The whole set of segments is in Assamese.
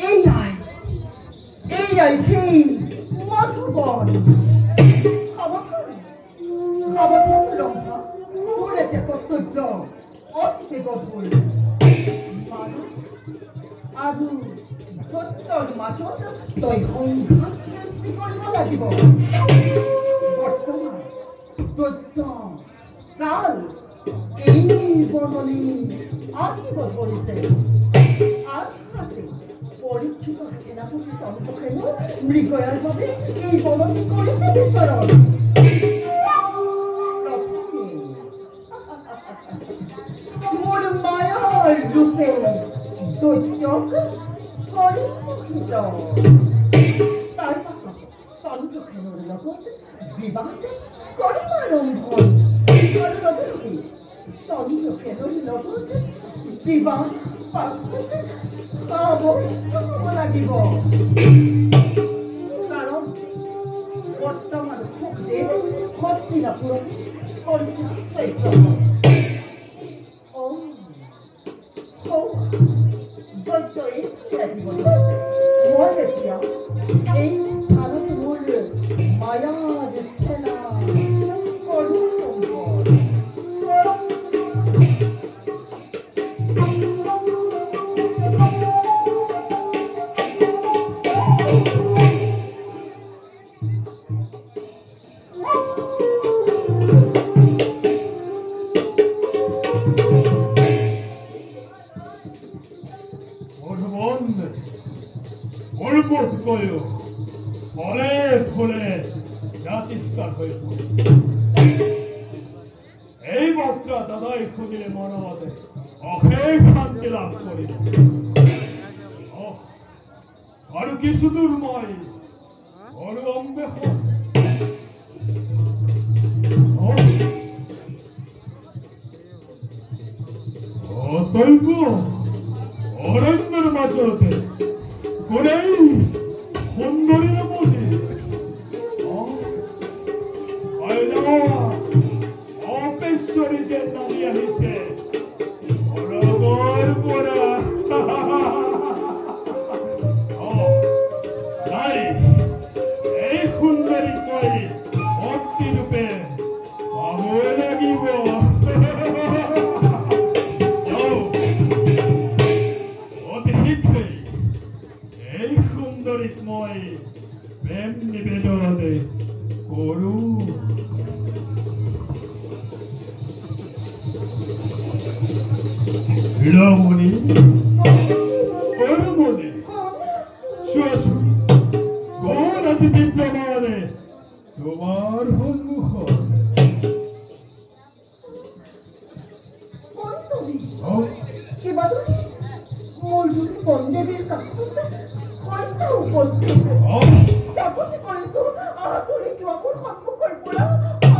এই সেই মধুবন সাবধান ৰম্ভা তোৰ এতে কৰ্তব্য অতিকে গধুৰ আৰু সত্যৰ মাজত তই সংঘাত সৃষ্টি কৰিব লাগিব বৰ্তমান তথ্য কাল এই বননি আহিব ধৰিছে আঘাতে পৰীক্ষিত সেনাপতি চন্দ্ৰসেনো মৃগয়াৰ বাবে এই বননি কৰিছে বিচৰণ মোৰ মায়াৰ ৰূপে দৈত্যক কৰিম মোহিত তাৰ পাছত চন্দ্ৰসেনৰ লগত বিবাহ কৰিম আৰম্ভণ আৰু লগে লগে চন্দ্ৰসেনৰ লগত বিবাহ পাশত আবদ্ধ হ'ব লাগিব কাৰণ বৰ্তমান সুখদেৱ হস্তিনাপুৰত কৰিছে চৈত্য দৈত্যই লাগিব মই এতিয়া এই স্থানতে মোৰ মায়াৰ খেলা কৰোঁ এই মাত্ৰা দাদাই খুঁজিলে মনমতে অশেষ শান্তি লাভ কৰিব আৰু কিছু দূৰ মই আৰু অম্বেষণ অতৈব অৰণ্যৰ মাজতে কোনেই সুন্দৰী নমজি অপেশ্বৰী যে নামি আহিছে অৰগৰ পৰা নাই এই সুন্দৰীক মই অতি ৰূপে পাবই লাগিব অতি শীঘ্ৰেই এই সুন্দৰীক মই প্ৰেম নিবেদন কৰোঁ Ramoni, Ramoni, Shoshu, Gona to diplomane, Tomar Honmuho. Contami, che vado lì, molto di Bondevil Cacota, questa opposite. Capote con il suo, tu li giù a col hotmo col pula,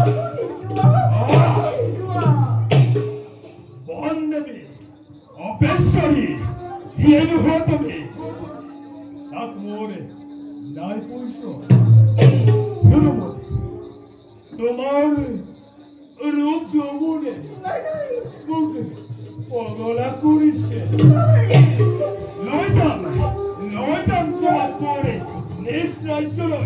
tu li giù a. Bondevil. Opessori, tieni hotami. Tak more, dai pulso. Ramoni, tomar रूप जोमुने मुझे पगला कुरिसे लोचन तो आपोरे निश्चय चलो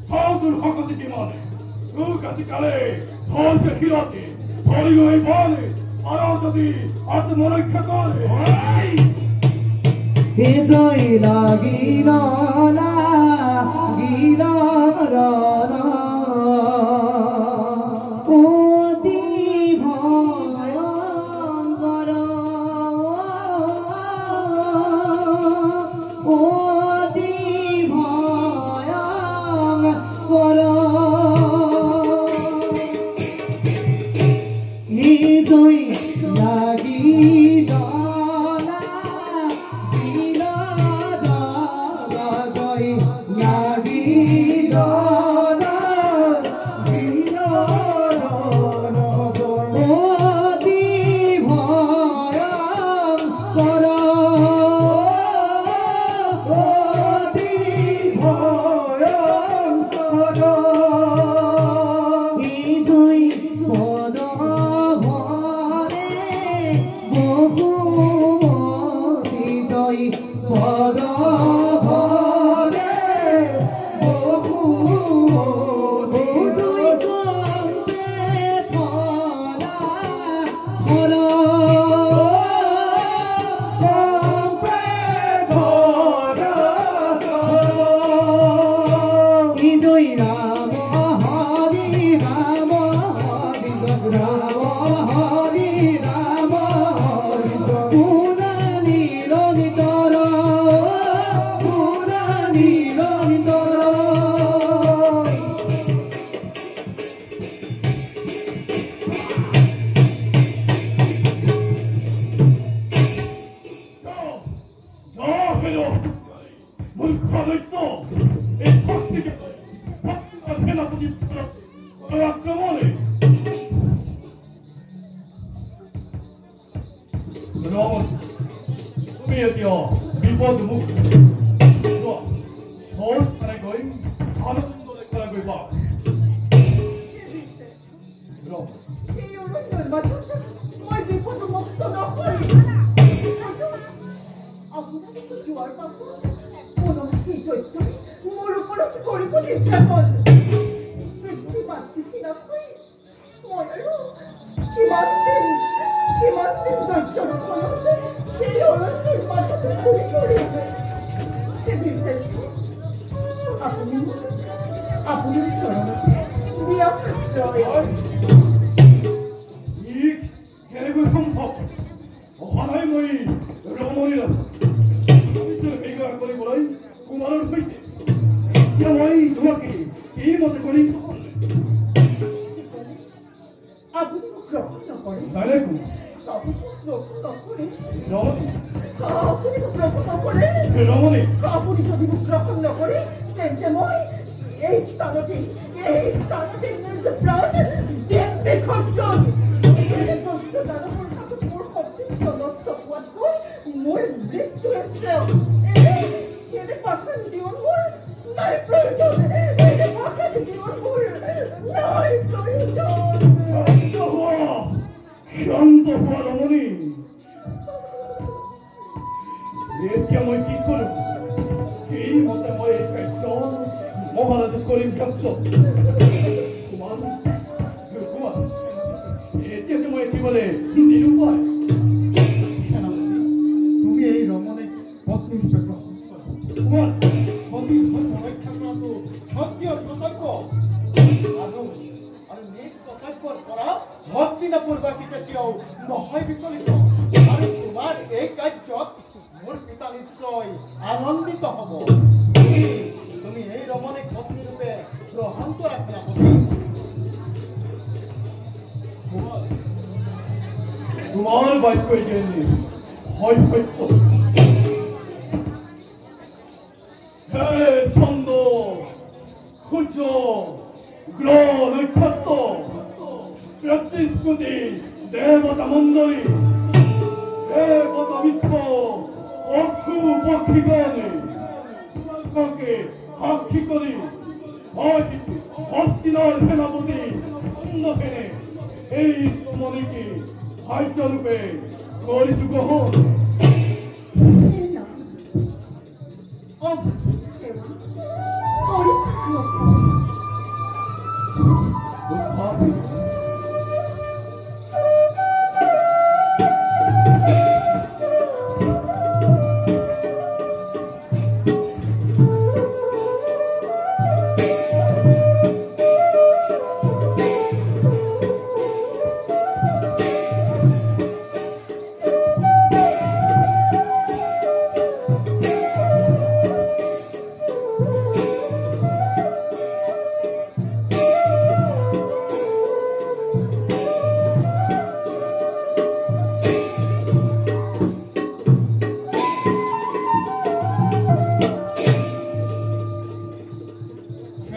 사우들 하거든 기만해 그까지 까래 더세 히라티 버리고 이번에 알아서디 아트모를 켜거래 Hizoi lagina Oti bhayangara Oti bhayangara Hizoi lagina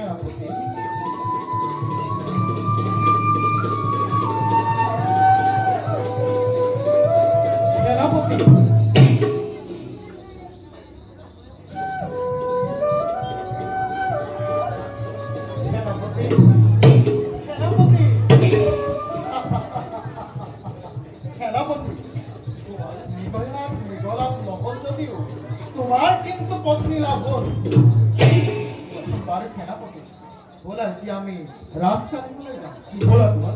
সেনাপতি সেনাপতি সেনাপতি সেনাপতি সেনাপতি মৃগলাভ নহল যদিও তোমাৰ কিন্তু পত্নী লাভ হ'ল বাৰু সেনাপতি ব'লা এতিয়া আমি ৰাজকালীলৈ যাম কি বলা তোমাৰ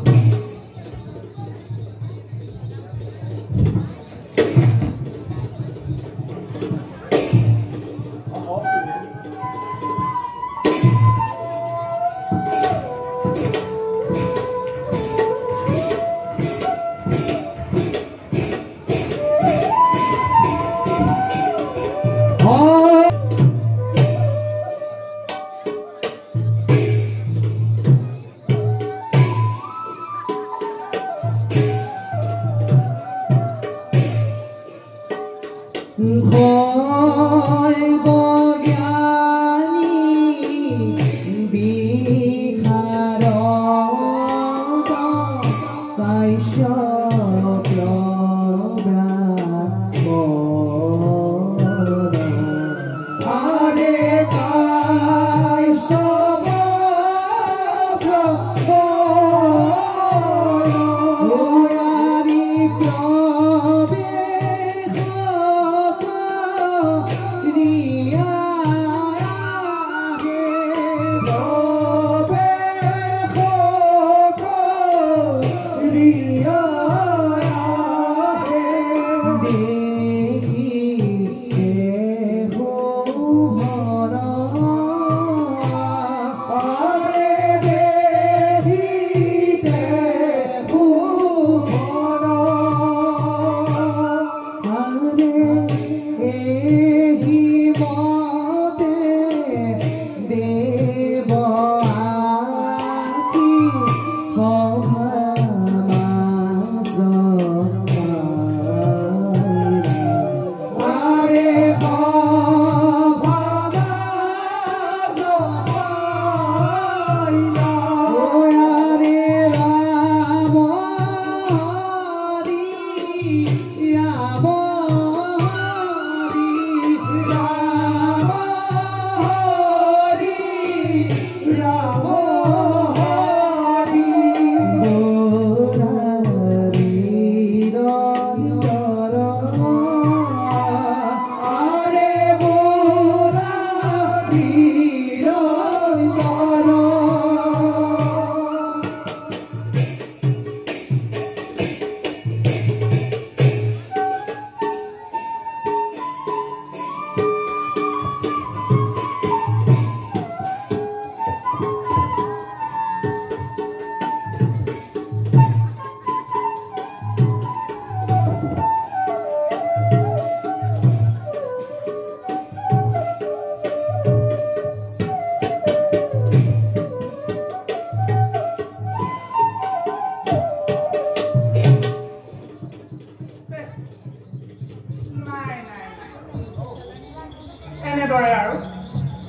এনেদৰে আৰু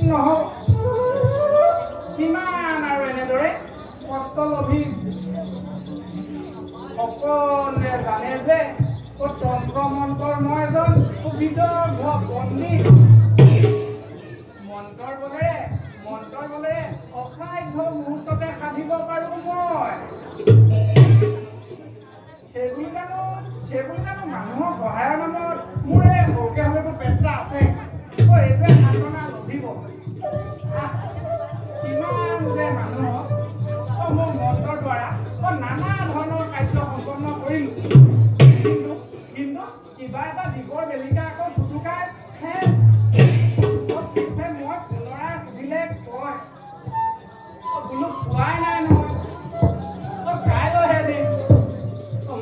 নহ'ব কিমান আৰু এনেদৰে কষ্ট লভি সকলোৱে জানে যে তন্ত্ৰ মন্ত্ৰৰ মই এজন বিদগ্ধ পণ্ডিত মন্ত্ৰৰ বলেৰে অসাধ্য মুহূৰ্ততে সাধিব পাৰো মই সেইবুলি জানো মানুহৰ সহায়ৰ নামত মোৰ এই সৰুকে হ'লেতো পেটটা আছে এইটোৱে সাধনা লভিব কিমান যে মানুহক মোৰ মন্ত্ৰৰ দ্বাৰা নানা ধৰণৰ কাৰ্য সম্পন্ন কৰিলো কিন্তু কিবা এটা দিবৰ বেলিকা আকৌ ফুটুকাই মই পুনৰাই সুধিলে কয় বোলো পোৱাই নাই নহয় কাইলৈহে দিম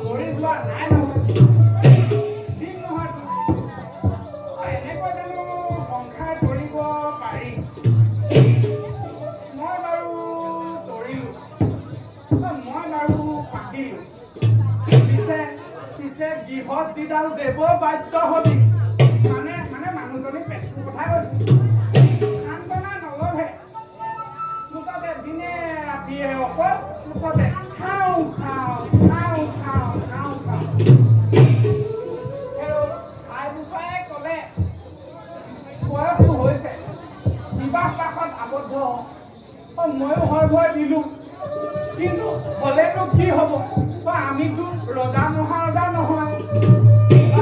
মৰি যোৱা নাই নহয় দিম নহয় এনেকৈ জানো সংসাৰ কৰিব পাৰি মই বাৰু তৰিলো মই বাৰু পাতিলো পিছে গৃহত যিডাল দেৱ বাধ্য হবি মানে মানুহজনী পেটটোৰ কথা কৈছো সান্তনা নলভে দিনে ৰাতিয়ে অকল মুখতে খাওঁ খাওঁ খাওঁ খাওঁ খাওঁ খাওঁ আই বোপায়ে ক'লে বয়সটো হৈছে বিবাহ পাশত আবদ্ধ ময়ো হয় ভয় দিলোঁ কিন্তু হ'লেনো কি হ'ব আমিতো ৰজা মহাৰজা নহয়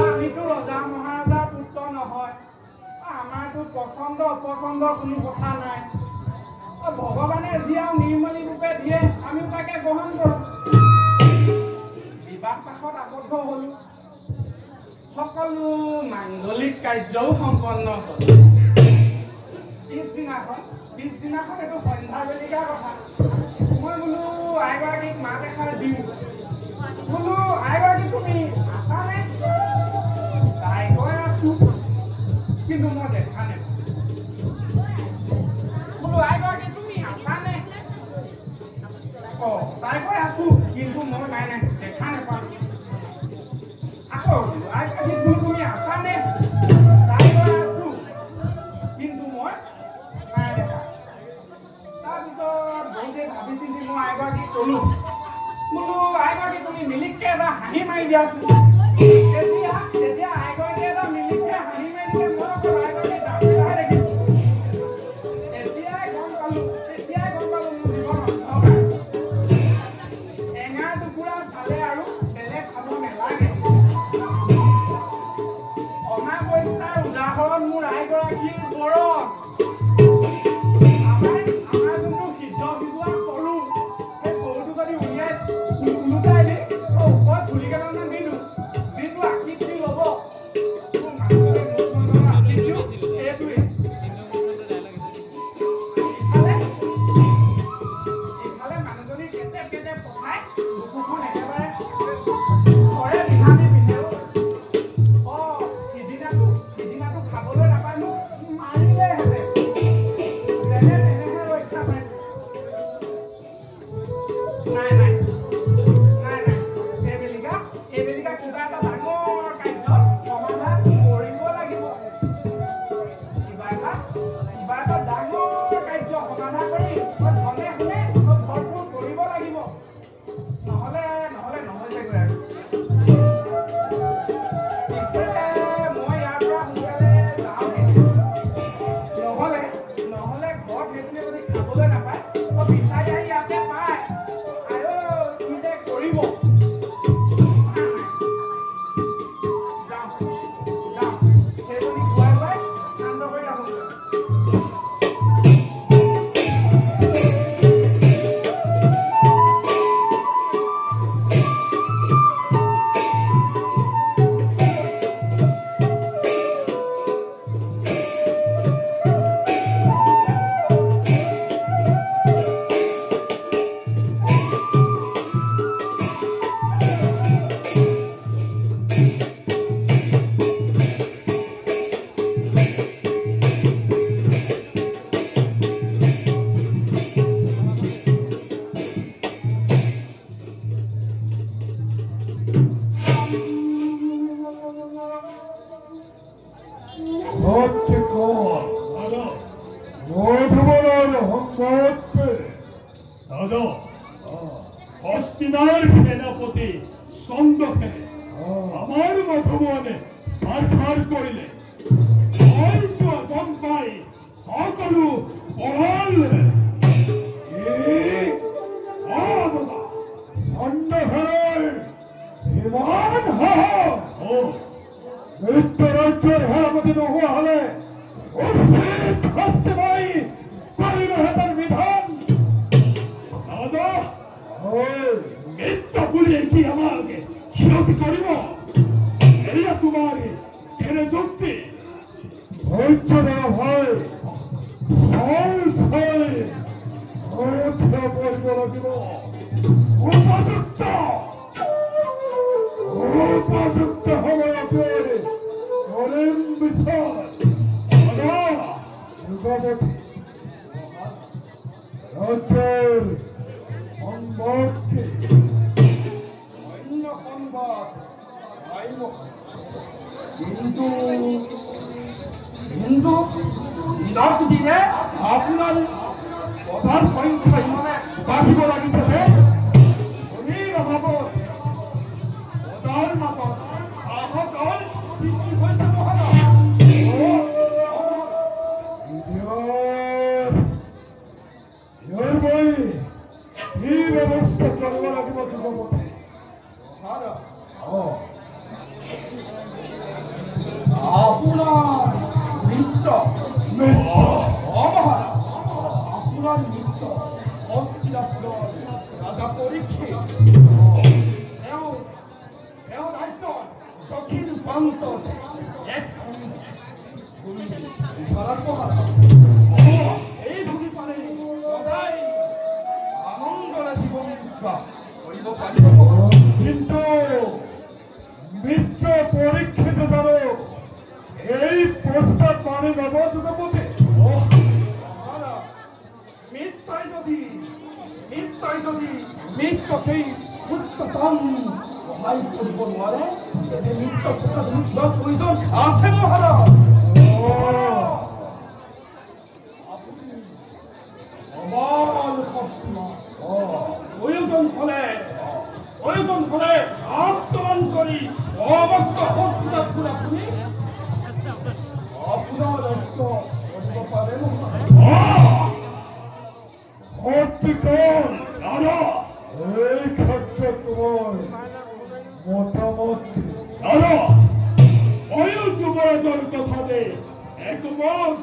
আমিতো ৰজা মহাৰজাৰ পুত্ৰ নহয় আমাৰতো পচন্দ অপচন্দ কোনো কথা নাই ভগৱানে যি আৰু নিৰ্মলী ৰূপে দিয়ে আমিও তাকে গ্ৰহণ কৰোঁ বিবাহ পাশত আবদ্ধ হ'লো সকলো মাংগলিক কাৰ্যও সম্পন্ন হ'ল পিছদিনাখন এইটো সন্ধ্যা বেলিকাৰ কথা মই বোলো আইগৰাকীক মাত এষাৰ দিওঁ বোলো আইগৰাকী তুমি আছানে তাই কয় আছো কিন্তু মই দেখা নাপাওঁ বোলো আইগৰাকী তুমি আছানে তাই কয় আছো কিন্তু মই নাই দেখা নাপাওঁ আকৌ বোলো আইগৰাকী তুমি আছানে তাই কয় আছো কিন্তু মই নাই দেখা তাৰপিছত বহুতে ভাবি চিন্তি মই আইগৰাকীক ক'লো বোলো আইগৰাকী তুমি মিলিককে এটা হাঁহি মাৰি দিয়াচোন তেতিয়া আইগৰাকী এটা মিলিককে হাঁহি মাৰি দিলে মই অকল আইগৰাকী ডাঙৰ দেখিছোঁ তেতিয়াই গম পালো মোৰ জীৱন অন্ধকাৰ এঙাৰ টুকুৰা চালে আৰু বেলেগ খাব নালাগে অমাৱস্যাৰ উদাহৰণ মোৰ আইগৰাকীৰ বৰণ আমাৰ যোনটো সিদ্ধ সিজোৱা সৰু সেই সৰুটো যদি উলিয়াই ওলোটাই দি ওপৰত চুলি কেইটামান দিলোঁ যিটো আকৃতি ল'ব মোৰ মানুহজনে আকৃতিও সেইটোৱে ইফালে মানুহজনী কেটেপ কেটেপ পঠাই বুকুখন একেবাৰে ঘৰে বিহানি পিন্ধে সিদিনাটো খাবলৈ নাপায় মোক মাৰিলেহেঁতেন এইবেলিকা কিবা এটা ডাঙৰ কাৰ্য সমাধান কৰিব লাগিব কিবা এটা ডাঙৰ কাৰ্য সমাধান কৰি ধনে শুনে ভৰপূৰ কৰিব লাগিব নহ'লে নহয় চাগৈ আৰু পিছে মই ইয়াৰ পৰা সোনকালে যাওঁগে নহ'লে ঘৰত সেইটোৱে যদি খাবলৈ নাপায় বিচাৰি আহি ইয়াতে পায় কি যে কৰিব সেইজনী খুৱাই শান্ত কৰি আহোঁগৈ হস্তিনাৰ সেনাপতি চন্দ্ৰকে আমাৰ মধুবনে সাক্ষাৎ কৰিলে গম পাই সকলো পঢ়াল চন্দ্ৰখনৰ ইমান মৃত্যুৰাজ্যৰ সেনাপতি নোহোৱা হলে উচিত শাস্তি পাই কৰিলেহেঁতেন বিধান মিথ্যা বলিয়ে কি আমাকে ক্ষতি কৰিব এয়া তোমাৰ কেনে যুক্তি ধৈৰ্য দেওয়া ভয় পড়িব লাগিব উপযুক্ত সময়তে কৰিম বিচাৰ যুগপতি ৰাজ্যেৰ অন্য সংবাদ কিন্তু দিনক দিনে আপনাৰ প্ৰধান সংখ্যা ইমানে বাঢ়িব লাগিছে যে ধনীৰ অভাৱত প্ৰজাৰ মাজত আহতৰ সৃষ্টি হৈছে মহাৰাজ। কি ব্যৱস্থা কৰিব লাগিব যুৱপতি? আপোনাৰ নৃত্য মহাৰাজ, আপোনাৰ নৃত্য হস্তিনাপুৰৰ ৰাজা পৰীক্ষিত তেওঁ ৰাজ্যৰ দক্ষিণ প্ৰান্তত এখন বিচৰাত মহাৰাজ। এই ভূমি পালে ৰজাই আনন্দৰে জীৱন নিৰ্বাহ কৰিব পাৰিব। কিন্তু মিত্ৰ পৰীক্ষিত জানো এই প্ৰস্তাৱ মানি ল'ব যুৱপতি? নিশ্চয় যদি নৃত্যকেই উচ্চতম সহায় কৰিব নোৱাৰে তেনে নৃত্য প্ৰতিযোগিতাৰ প্ৰয়োজন আছে মহাৰাজ। আমাৰ শক্তিমান প্ৰয়োজন হলে আক্ৰমণ কৰি সমগ্ৰ হস্তিনাপুৰ আপুনি আপোনাৰ ৰাজ্য কৰিব পাৰে সত্যিকার দাদা এই ক্ষেত্রে তোমার মতামত দাদা অয়ু যুবরাজের কথাতে একমত।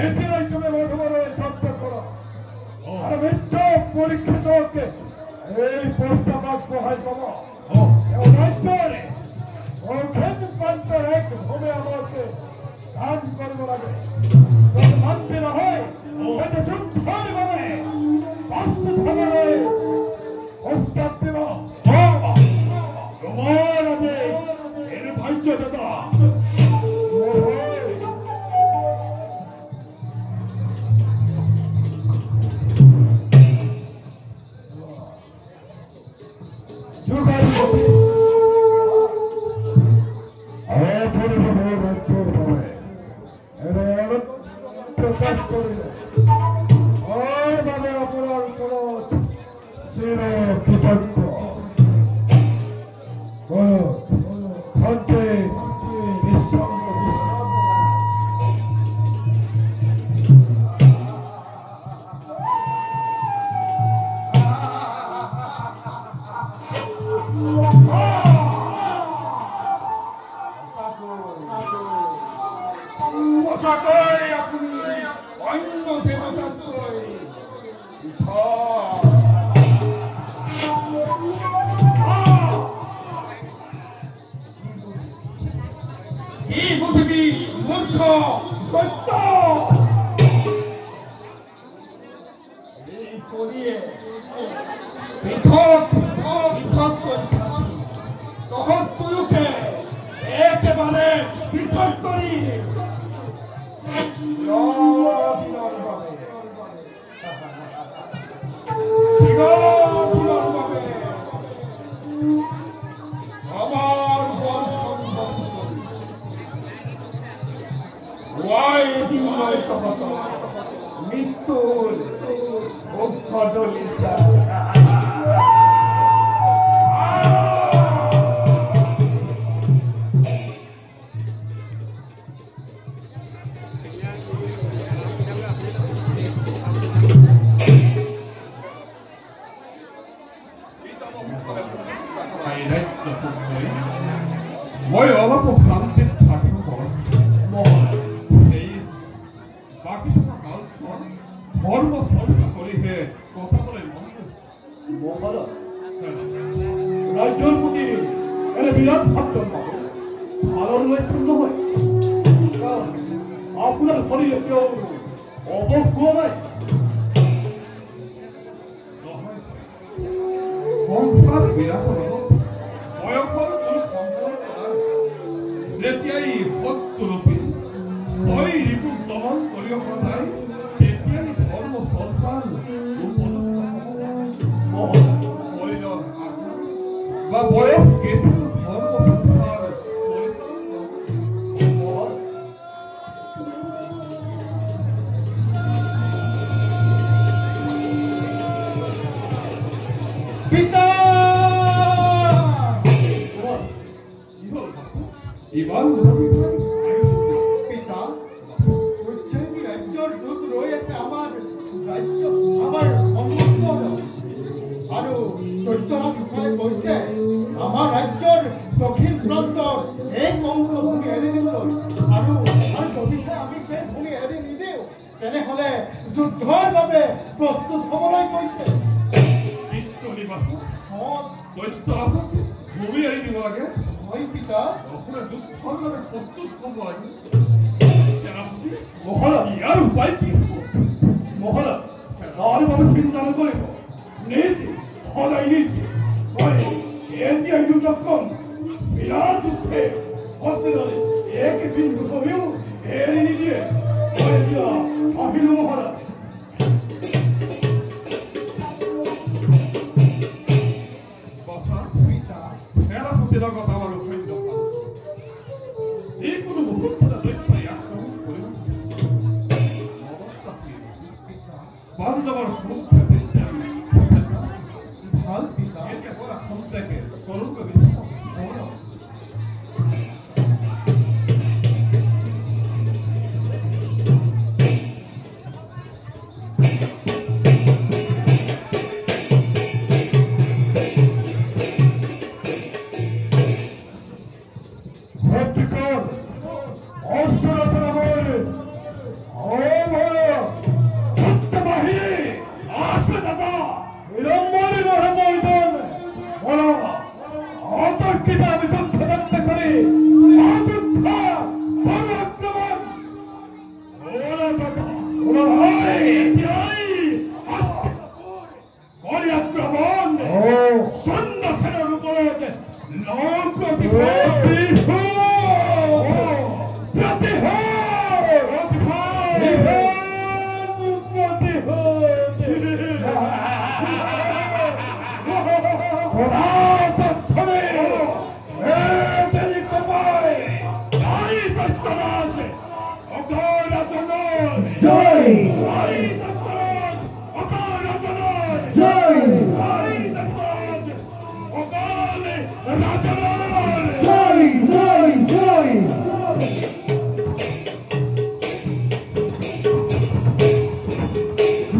এটাই তুমি বর্তমানে যাত্রা করো আর মিত্র পরীক্ষিতকে এই প্রস্তাব আগবঢ়াই পাব। রাজ্যরে দক্ষিণ প্রান্তের এক ভূমি আমাকে দান কৰিব লাগে। যদি মানতে নহয় তেন্তে যুদ্ধৰ বাবে প্ৰস্তুত হ'বলৈ প্ৰস্তাৱ দিব। তোমাৰ আজি এনে ভাগ্য দাদা। প্ৰকাশ কৰিলে আপনাৰ ওচৰত চিৰ কৃতজ্ঞ। শান্তি বিশ্ৰাম সঁচাকৈ আপুনি অন্য দেৱতাতকৈ ই পৃথিৱী মূৰ্খ দৈত্য। এই কৰিয়ে পৃথক কৰি তহঁত দুয়োকে একেবাৰে পৃথক কৰি মৃত্যুৰ মুখ দলিসা মই অলপ শান্তিত থাকিব পাৰোঁ। সেই বাকী থকা কালছোৱা ধৰ্ম চৰ্চা কৰিহে কথাবলৈ মন গৈছে। ৰাজ্যৰ প্ৰতি এনে বিৰাট ভাৱ জন্মাব ভালৰ লক্ষণ নহয়। আপোনাৰ শৰীৰ এতিয়াও অৱস হোৱা নাই। সংসাৰ বিৰাট বয়সৰ কোনো সম্পৰ্ক নাই। যেতিয়াই সৎৰূপী ছয় ঋতু দমন কৰিব পৰা যায় তেতিয়াই ধৰ্ম চৰ্চাৰ উপযুক্ত হ'ব। বা বয়স কেতিয়াও ধৰ্ম চৰ্চাৰ পৰিচালন পিতা ইমান উদাহৰণ পিতা উজ্জয়িনী ৰাজ্যৰ দূত ৰৈ আছে আমাৰ ৰাজ্য আমাৰ সন্মুখত আৰু দৈত্যৰাজ সকলে কৈছে আমাৰ ৰাজ্যৰ দক্ষিণ প্ৰান্তৰ এক অংশ ভূমি এৰি দিবলৈ আৰু যদিহে আমি সেই ভূমি এৰি নিদিওঁ তেনেহলে যুদ্ধৰ বাবে প্ৰস্তুত হ'বলৈ কৈছে দৈত্যৰাজক ভূমি এৰি দিব লাগে হয় পিতা অসুৰে যুদ্ধৰ বাবে প্ৰস্তুত হ'ব লাগে মহাৰাজ ইয়াৰ উপায় কি মহাৰাজ তাৰ বাবে চিন্তা নকৰিব নিজে সদায় নিজে মই এতিয়া যুদ্ধখন বিৰাট যুদ্ধে হস্পিটালে এক বিন্দু কমিও এৰি নিদিয়ে মই এতিয়া আহিলোঁ মহাৰাজ সেনাপতিৰ লগত আমাৰ সৈন্য যিকোনো মুহূৰ্ততে দৈত্যই আক্ৰমণ কৰিব বান্ধৱৰ সুৰক্ষা ভাল পিতা এতিয়া পৰা খন্তেকে কৰোঁগৈ বিশ্ৰাম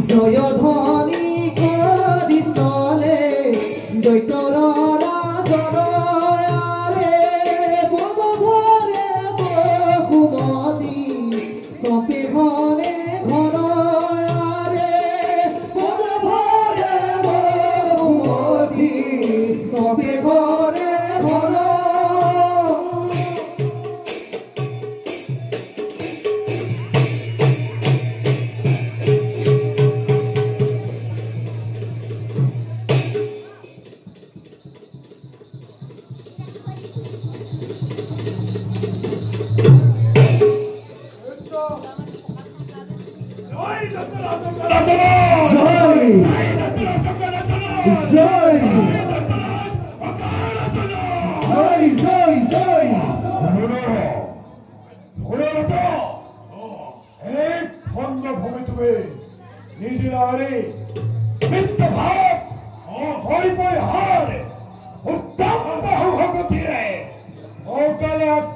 জয়ধ্বনি কৰি চলে দৈত্যৰ ৰাজৰে বগভৰে বহুমতি কপি ঘৰে ঘৰৰে বগভৰে বহুমতি কপি ঘৰে ঘৰ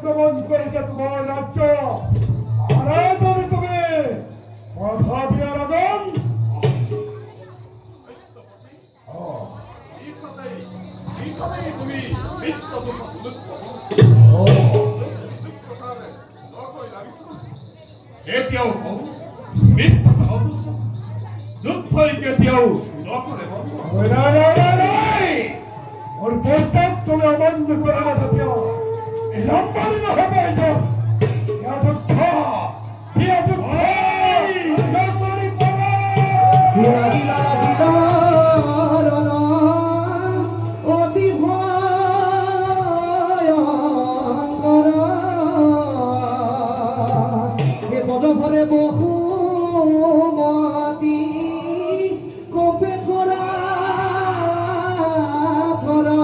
আক্ৰমণ কৰেছে তোমাৰ ৰাজ্য আৰাধনে তুমি মাথাপিয়া ৰাজন এতিয়াও মিথ্যা যুদ্ধই কেতিয়াও নকৰে ওর প্রস্তাব তুমি অমান্য করে মাথা দিও এই লম্বানি না হবে একজন অতি ভয়ঙ্কর এ পদভরে বহুমতি কপে খরা খরা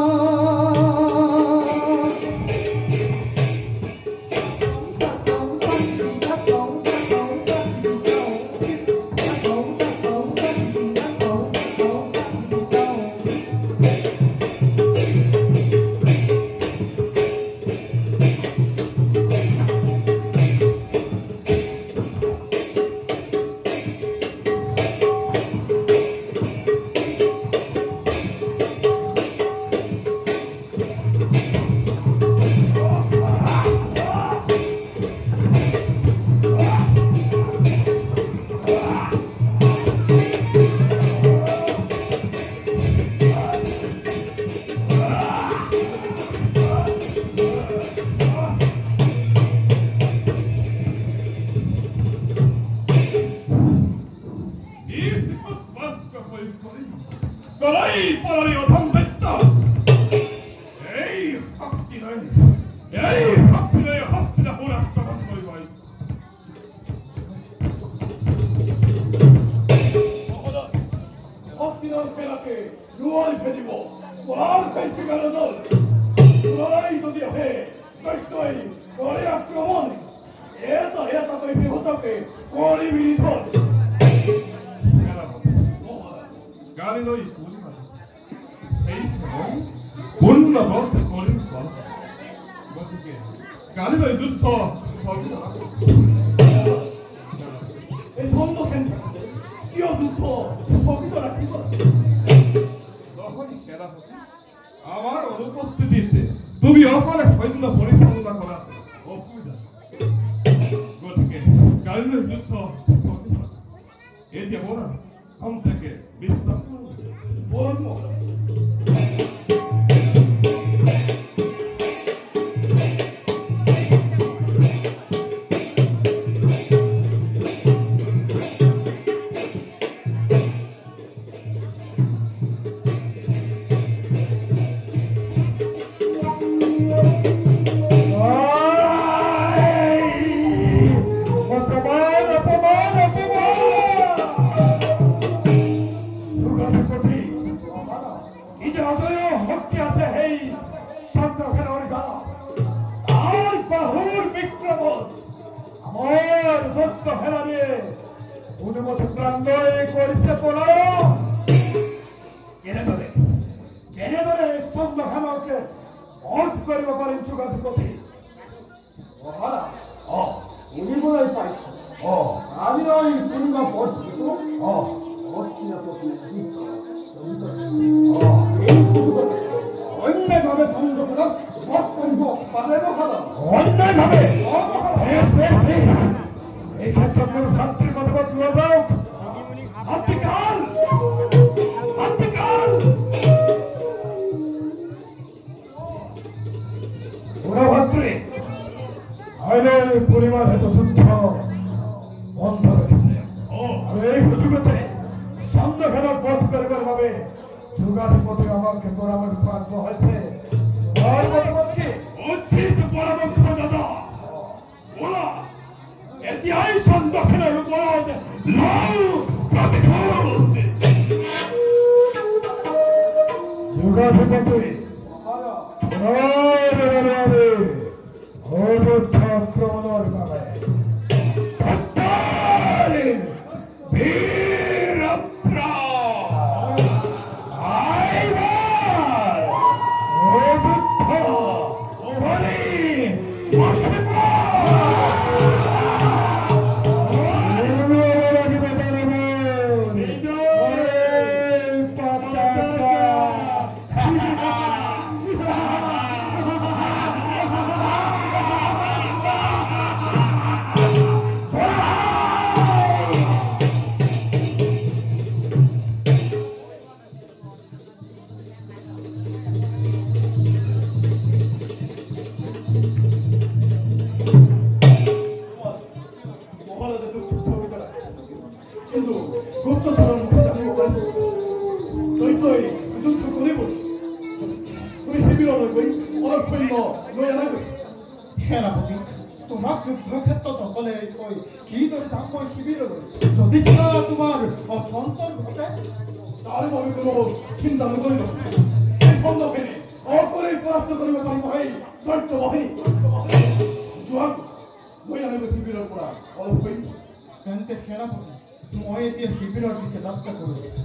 এই পরারি অধম দৈত্য এই শক্তি নয় শক্তিটা পুরো আক্রমণ করিব শক্তির খেলাকে দুয়ারে ফেলিব পরার খাইছে গেল দল লড়াই যদি আহে দৈত্যই করে আক্রমণ এটা কই বিহতকে করি বিনিধন গালি লই পুরি মাছ এই সময় পূর্ণ বন্ধ করি গতিকে গালি লই যুদ্ধ এই সম্মুখেন কিয় যুদ্ধ স্থগিত রাখিব তখন সেনাপতি আমার অনুপস্থিতিতে তুমি অকলে সৈন্য পরিচালনা করা অসুবিধা গতিকে গালি লই যুদ্ধ স্থগিত এতিয়া বলা हम থেকে বিশ্রাম বলুন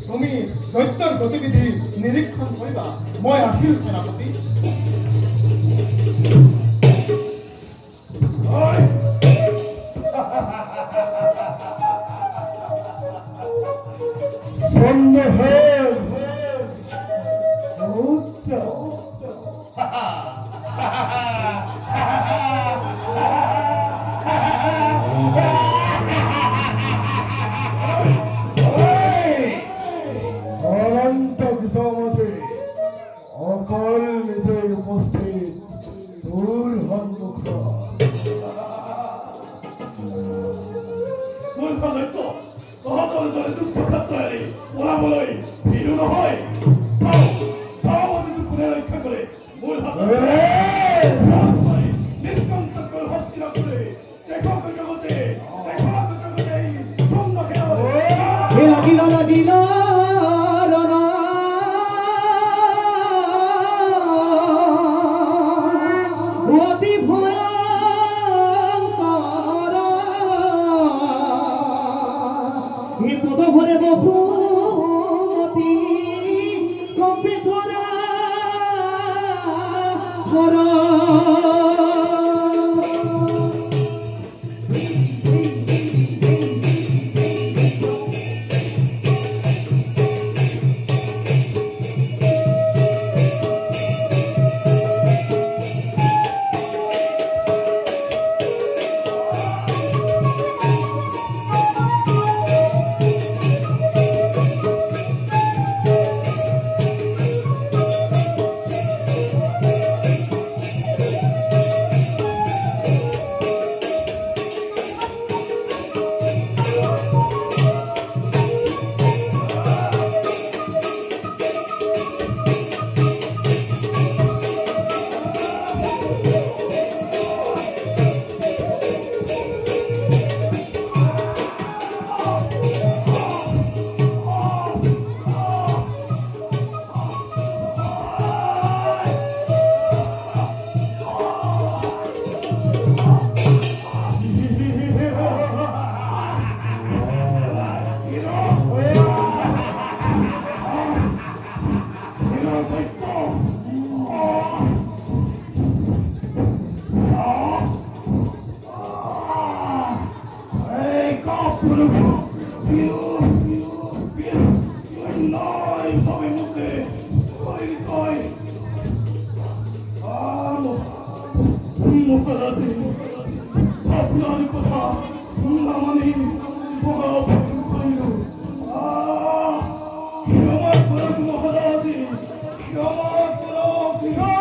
তুমি দৈত্যৰ গতিবিধি নিৰীক্ষণ কৰিবা মই আহিল সেনাপতি চাও আমি দুপুরে রক্ষা করে মূল হাতে নিষ্কণ্টকর হস্তিনা করে দেখো জগতে এই সন্ধ্যা লাগিল লাগিল রণ অতি ভয়ঙ্কর এ পদ ভরে বহুমতি কপি ধরা ধরা আপনার কথা না মানি ক্ষমা করুন মহারাজ, ক্ষমা করুন,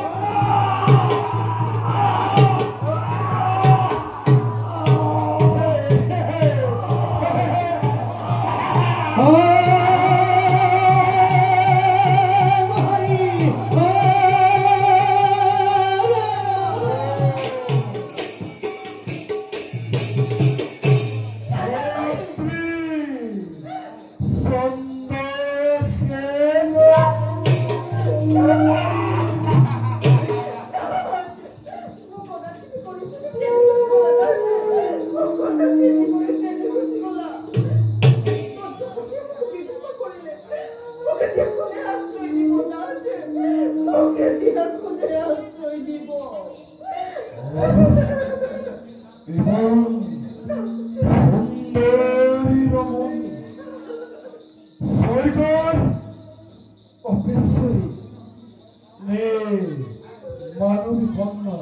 মানবী কন্যা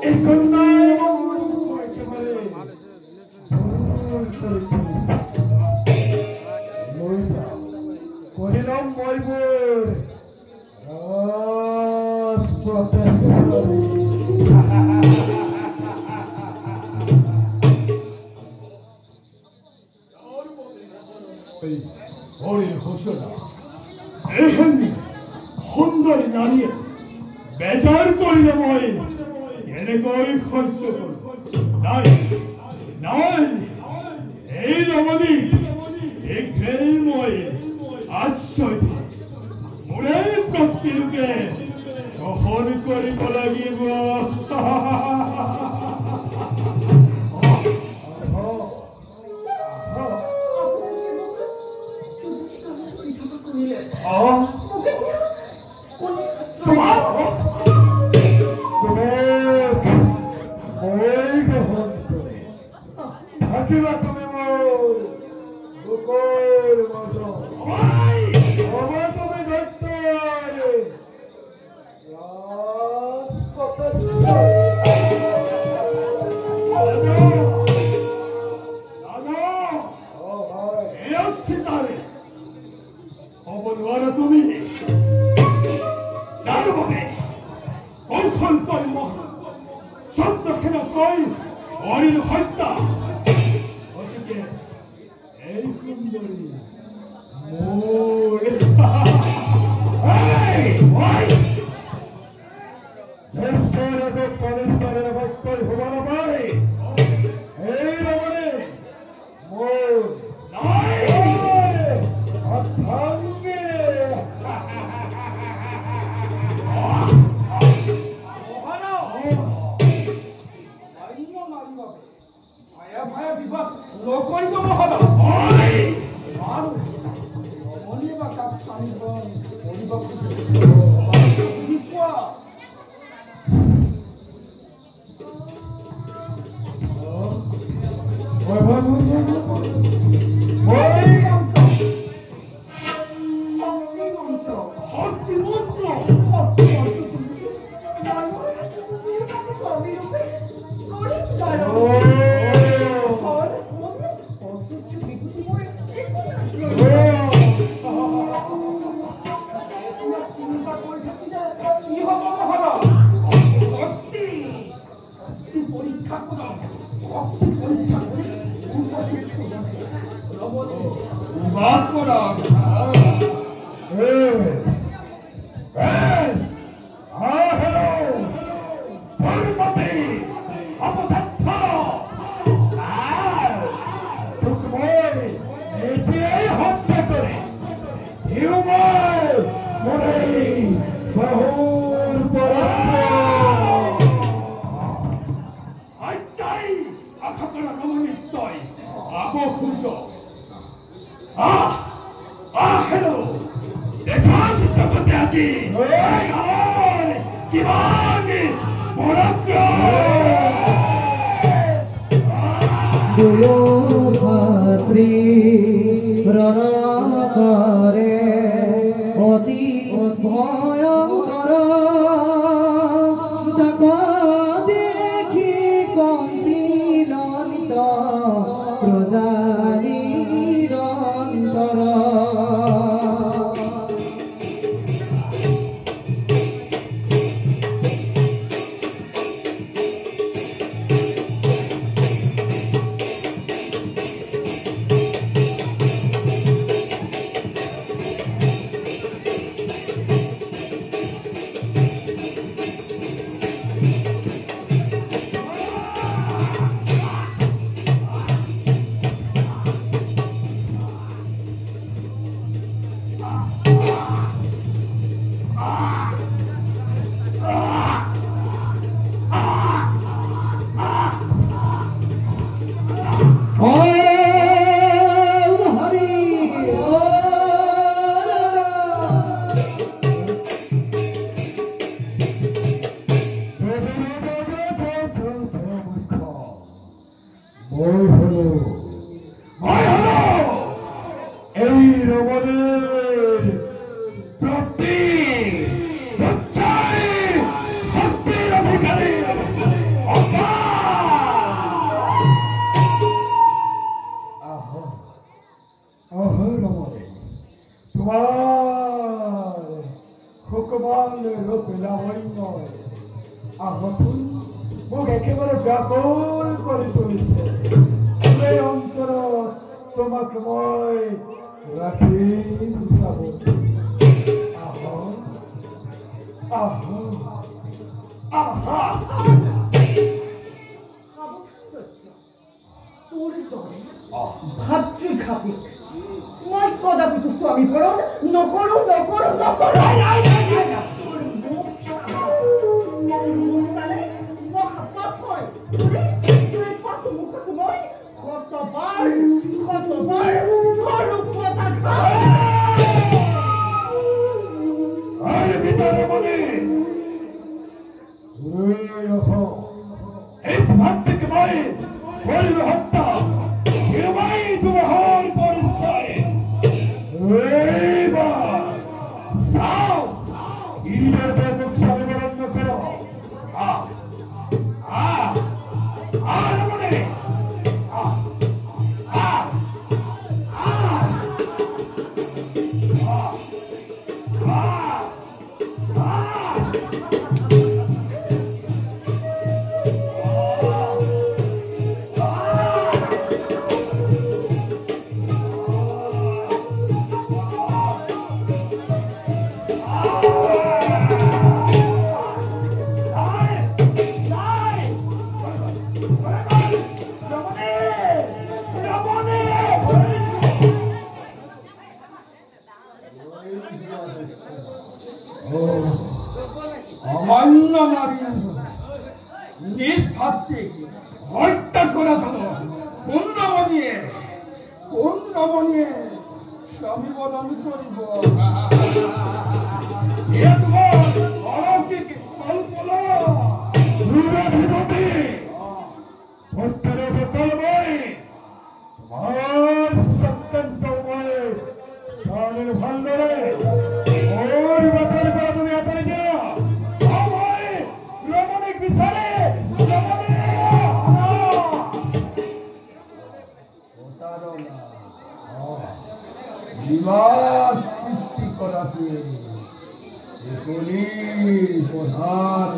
এই কন্যায় একেবারে করিলাম ময়ূর সুন্দরী নারী বেজার করিলে মই এনেকৈ খরচ কর নাই নাই এই রমণী একেই মই আশ্রয় মোৰে প্ৰতিলোকে গ্ৰহণ কৰিব লাগিব। থাকিবা তুমি মোৰ বুকৰ মাজত তুমি দৈত্য হব নোৱাৰা তুমি যাৰ বাবে কৌশল কৰ্ম শব্দক্ষেত্ৰকৈ অৰিল হত্যা গতিকে এই সুন্দৰী মোৰ কোন রমণীয়ে স্বামী বদন করিব এ তোমার অলৌকিক কল্পনা বিরোধী ভক্তের বিকল্পই তোমার সত্যন্ত উপায়ে প্রাণের ভান্ডারে ওর ব্যাপার করে তুমি আপনি যাও আমার রমণীক বিচারে বিবাদ সৃষ্টি করাতে এগুলি প্রধান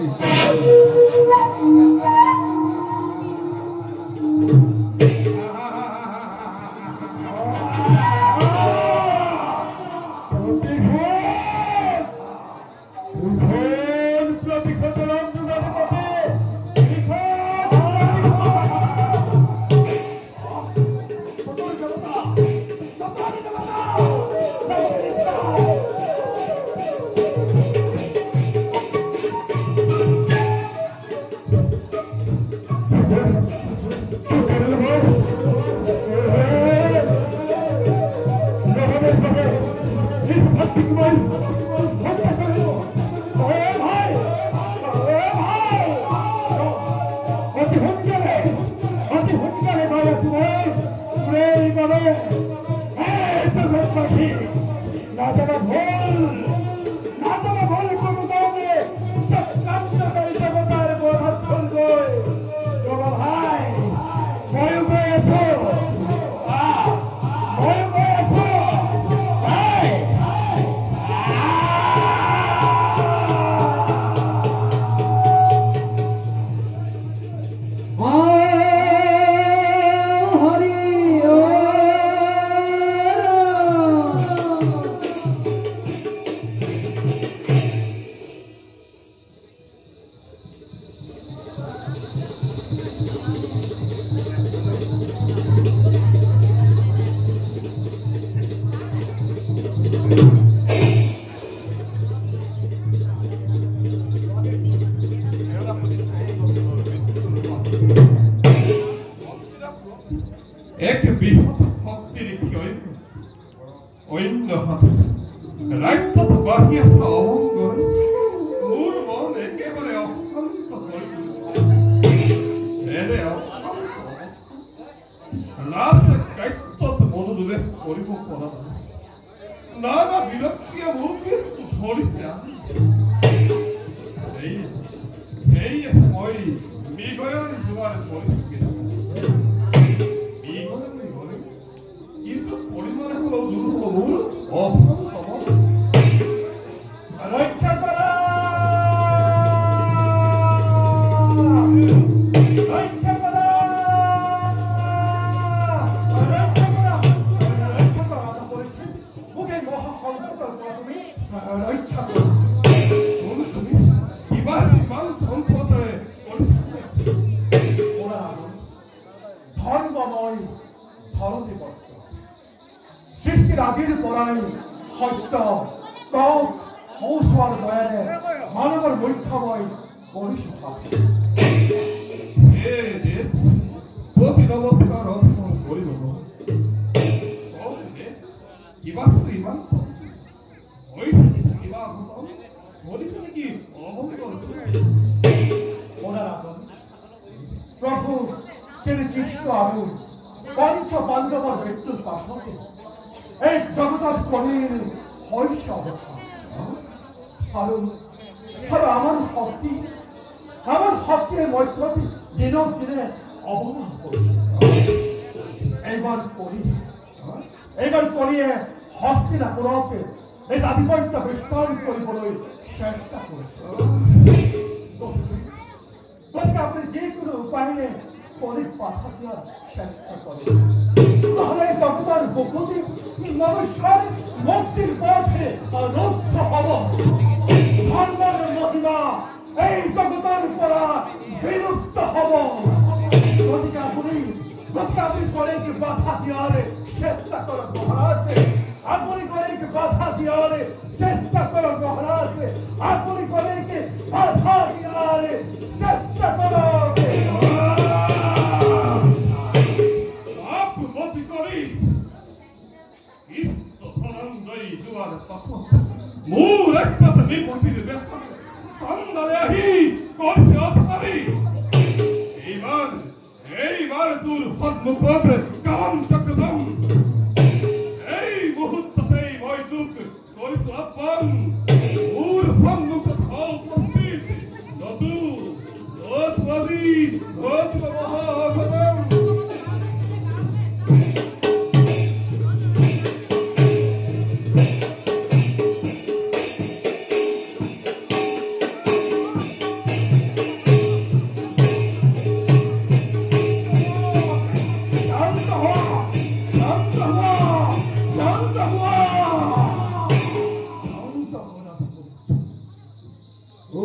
এক বৃহৎ শক্তিৰ ক্ষয় অন্য হাতত ৰাজ্যত বাঢ়ি অহা অমংগল মোৰ মন একেবাৰে অশান্ত কৰি তুলিছে এনে অশান্ত অৱস্থা লাজে কাৰ্যত মনোযোগে কৰিব পৰা নাই নানা বিৰক্তিয়ে মোকে ধৰিছে সেয়ে মই মৃগয়ৰ যোৱাৰ পৰিস্থিতি কিছু পরিমাণে হলেও দূর হলো মূল রক্ষা করা রক্ষা করা রক্ষা করা রক্ষা করা মুখে মহা সংকট তুমি রক্ষা করো তুমি কিমান কিমান সংকটে পৰিস্থিতি ওৰা ধৰ্মময় ধৰতি বৰ্ত সৃষ্টিৰ আদিৰ পৰাই সত্য তপ হৌসৰ দয়াৰে মানৱৰ মধ্যময় পৰিশোধ প্ৰতি নমস্কাৰ অৰ্পণ কৰিব কিবা ইমান হৈছে কিবা কৰিছে নেকি অমংগল প্ৰভু শ্ৰীকৃষ্ণ আৰু পঞ্চ পাণ্ডৱৰ মৃত্যুৰ পাছতে এই জগতত কলিৰ শৈশৱ অৱস্থা আৰু আমাৰ শক্তিৰ মধ্যতে দিনক দিনে অৱমান কৰিছে এইবাৰ কলিয়ে হস্তিনাপুৰকে এই আধিপত্য বিস্তাৰ কৰিবলৈ চেষ্টা কৰিছে গতিকে আপুনি যিকোনো উপায়েৰে কলিক বাধা দিয়াৰ চেষ্টা কৰে নহলে জগতৰ বহুতে মনুষ্যৰ মুক্তিৰ পথে ৰুদ্ধ হব ধৰ্মৰ মহিমা এই জগতৰ পৰা বিলুপ্ত হব গতিকে আপুনি কলিক বাধা দিয়াৰ চেষ্টা কৰক মহাৰাজ আপুনি কলিক বাধা দিয়াৰ চেষ্টা কৰো মহাৰাজ আপনি কলিক বাধা দিয়াৰ চেষ্টা কৰো পাছত মোৰ একমাত্ৰ বিপত্তিৰ বেশাৰে চান্দালে আহি কৰিছে অপকাৰী। এইবাৰ তোৰ সন্মুখত কাৰন্তক যাম। এই মুহূৰ্ততেই মই তোক কৰিছো আহ্বান। মোৰ সন্মুখত উপস্থিত নতু নতুৱাদী নতুৱা মহাভদম।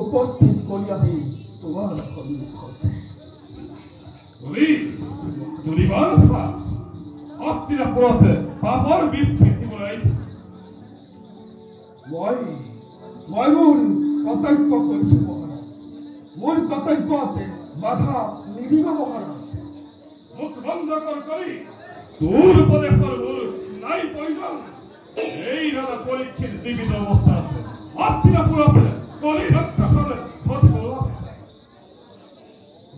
উপস্থিত কৰি আছে তোমাৰ সন্মুখতে। হস্তিনাপুৰতে পাপৰ বীজ সিঁচিবলৈ আহিছে। মই মোৰ কৰ্তব্য কৰিছো মহাৰাজ। মোৰ কৰ্তব্যতে বাধা নিদিব মহাৰাজ। মুখ বন্ধ কৰি তোৰ উপদেশৰ মোৰ নাই প্ৰয়োজন। এই ৰাজা পৰীক্ষিত জীৱিত অৱস্থাত হস্তিনাপুৰতে কৰি ৰক্ষাখন ঘটি কৰোৱা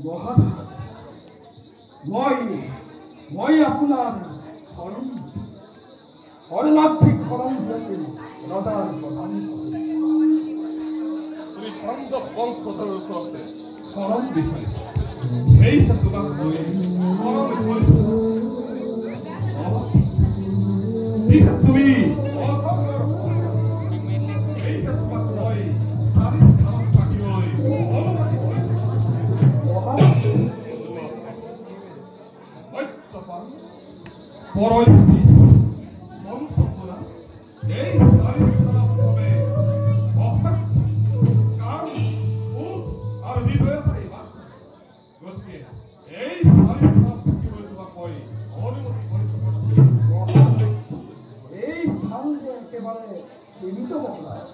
মহাৰাজ। মই আপোনাৰ শৰণাৰ্থী খৰম যোৱাতে ৰজাৰ প্ৰধান। তুমি পাণ্ডৱ বংশধৰৰ ওচৰতে শৰণ বিচাৰিছা। সেইহে তোমাক মই শৰণ কৰিছো। যিহে তুমি অসমৰ সেইহে তোমাক মই চাৰি স্থানত থাকিবলৈ অনুমতি কৰিছো। সত্যপাল পৰৈভূতি মঞ্চপৰা এই চাৰি স্থানত বাবে অসত্য কাম ভোট আৰু হৃদয়তা ইমান। গতিকে এই চাৰি স্থানত থাকিবলৈ তোমাক মই অনুমতি কৰিছো। এই স্থান যে একেবাৰে সীমিত মহাৰাজ।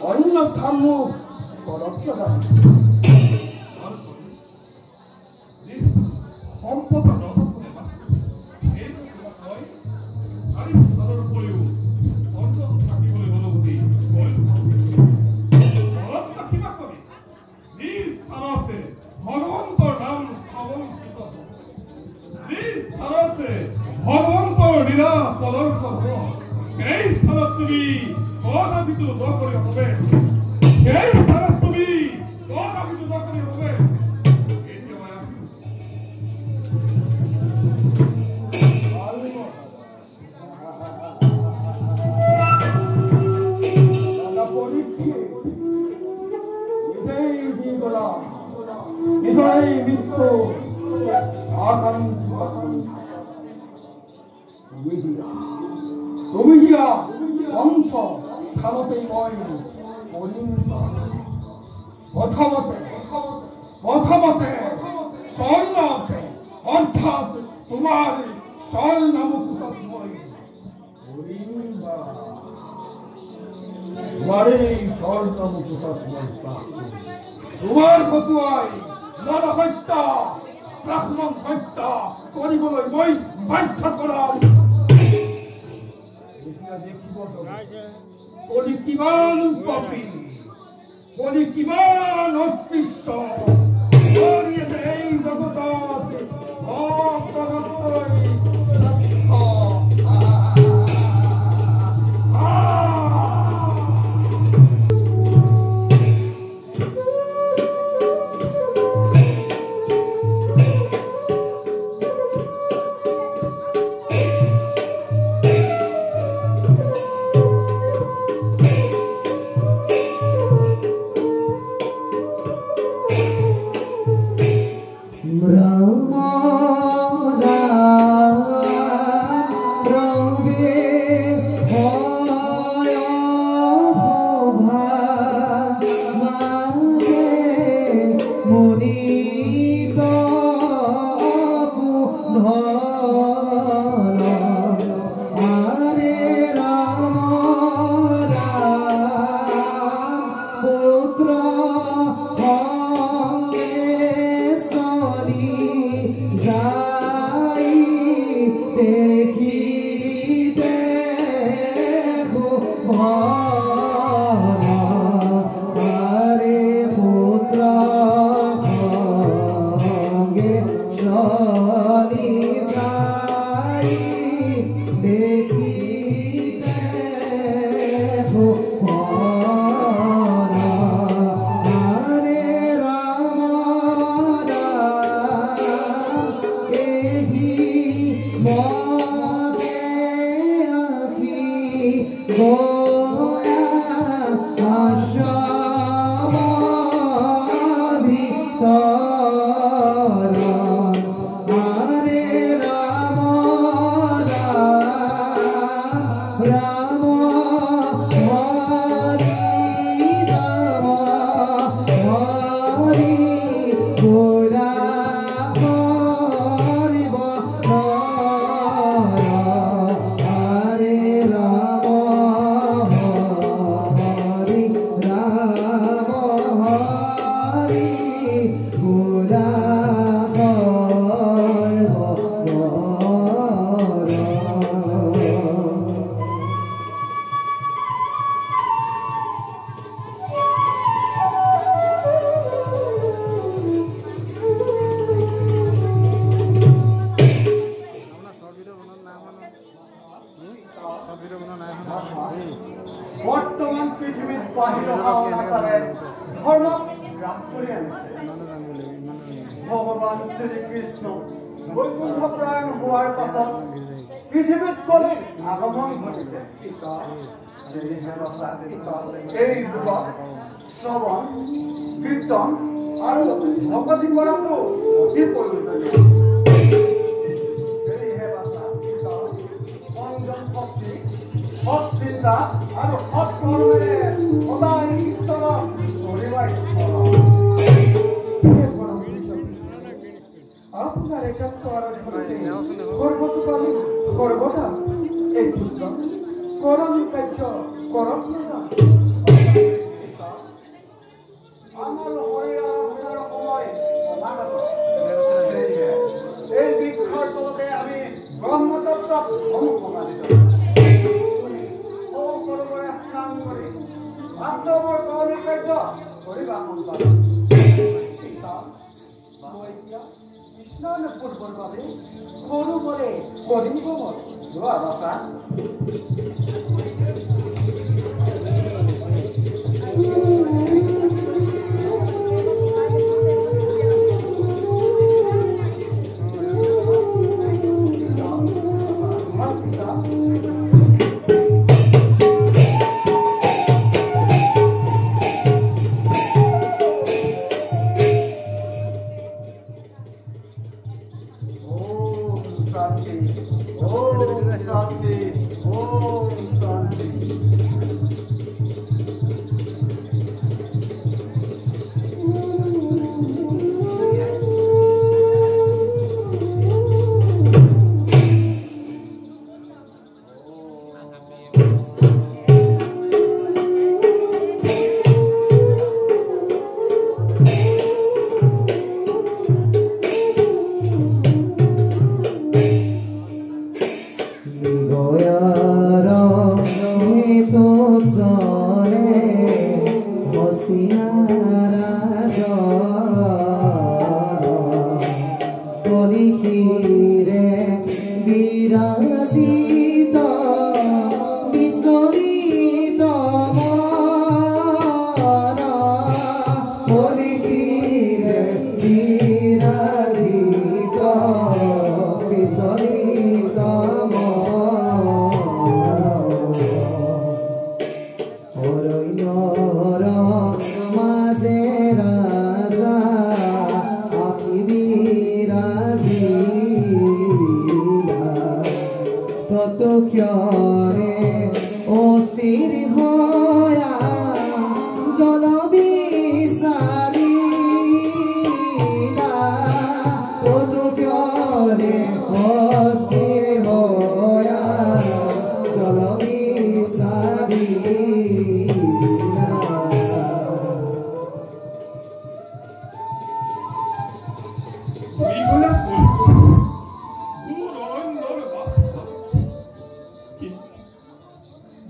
অন্য স্থান মোক পদত্ব জানে। সম্পদ নথকা এই তোমাক মই চাৰি স্থানৰ উপৰিও অন্তত থাকিবলৈ অনুমতি কৰিছো। মনত ৰাখিবা কবি, যি স্থানতে ভগৱন্তৰ নাম শ্ৰৱণ কীৰ্তন হ'ব, যি স্থানতে ভগৱন্তৰ লীলা প্ৰদৰ্শন হ'ব, সেই স্থানত তুমি কদাপিতো নকৰিব বাবে, সেই স্থানত তুমি কদাপিতো নকৰিব বাবে। এতিয়া মই আহিম। নিজেই মৃত্যু আকাংক্ষিত তুমি দিয়া অংশ স্থানতে মই কৰিম। প্ৰথমতে স্বৰ্ণতে অৰ্থাৎ তোমাৰ স্বৰ্ণমুকুটত মই কৰিম। তোমাৰে স্বৰ্ণমুকুটত মই তোমাৰ হতুৱাই নৰহত্যা ব্ৰাহ্মণ হত্যা কৰিবলৈ মই বাধ্য কৰাম। এতিয়া দেখিব কলি কিমান পাপী, কলি কিমান অস্পৃশ্য। এই জগতত ভক্তভক্তই শ্ৰেষ্ঠ। দেখি দেখো হরে পুত্র সঙ্গে চলি যাই দেখিতে হরে রাম এহি মতে আখি গোয়া আশা ভিতর হরে রাম রাম হরি রাম হরি গোলা হরিব হরে রাম হরি রাম হরি গোলা বর্তমান পৃথিবীত বাহিৰ অহা অনাচাৰে ধৰ্মক গ্ৰাস কৰি আনিছে ভগৱান শ্ৰীকৃষ্ণ বৈকুণ্ঠপ্ৰায়ণ হোৱাৰ পাছত পৃথিৱীত কলিৰ আগমন ঘটিছে এই যুগত শ্ৰৱণ কীৰ্তন আৰু ভকতি কৰাটো অতি প্ৰয়োজনীয় সংযম শক্তি সৎ চিন্তা আৰু সৎ কৰ্মেৰে সদায় ঈশ্বৰক ধৰিবাই আপনাৰ একাত্ম আৰাধনাতে সৰ্বতোকালী সৰ্বদা এই পুত্ৰ কৰণীয় কাৰ্য কৰক না আমাৰ হৰি আৰাধনাৰ সময় সমাগত সেয়েহে এই বৃক্ষৰ তলতে আমি ব্ৰহ্মতত্ত্বক অনুসমানিত সকলোৰে স্নান কৰি আশ্ৰমৰ কৰণী কাৰ্য কৰিবা সম্পাদন মই এতিয়া স্নান কৰিবৰ বাবে সৰু বৰে কৰিম মই যোৱা বাচা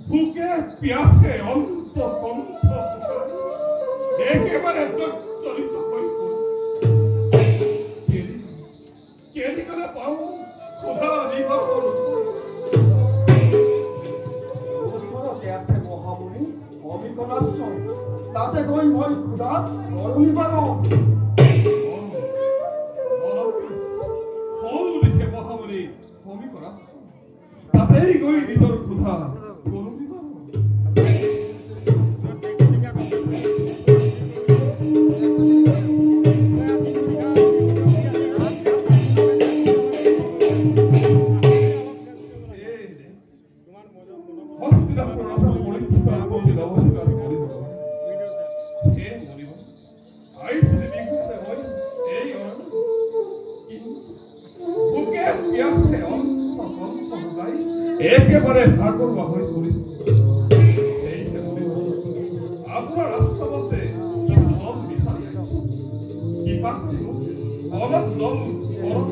ভোকে প্যাসে অন্ত কণ্ঠ একেবাৰে চলিত হয়ে পড়ছে কেদি কৰে পাও ক্ষুধা নিবাৰণ ওচৰতে আছে মহামুনি অবিকলাশ্ৰম তাতে গৈ মই ক্ষুধা নৰমি পাৰো লিখে মহামুনি হমি কৰাছ তাতেই গৈ নিজৰ ক্ষুধা গৰু দিব একেবাৰে ভাগৰুৱা হৈ পৰিছে আপোনাৰ আশ্ৰমতে কিছু জল বিচাৰি আহিছে কিবা কৰিব অলপ জল গৰম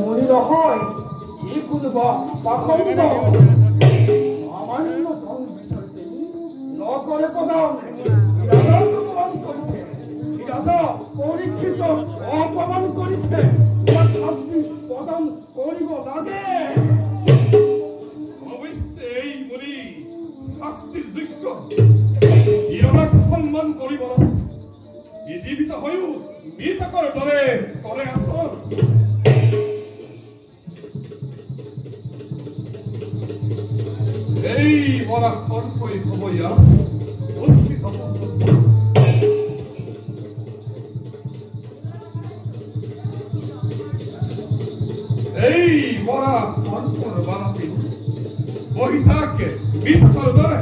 মনি নহয় ই কোনোবা পাখণ্ড সামান্য জল বিচাৰিতে নকৰে কদাও পৰীক্ষিত অপমান কৰিছে শাস্তি প্ৰদান কৰিব লাগে অৱশ্যে এই মুনি শাস্তিৰ যোগ্য ইৰণক সন্মান কৰিব লাগে ই জীৱিত হৈও মৃতকৰ দৰে কৰে আচৰণ এই মৰা সৰ্পই সময়া উচিত এই মরা সর্পর বানাপি বহি থাকে মৃত্যুর দরে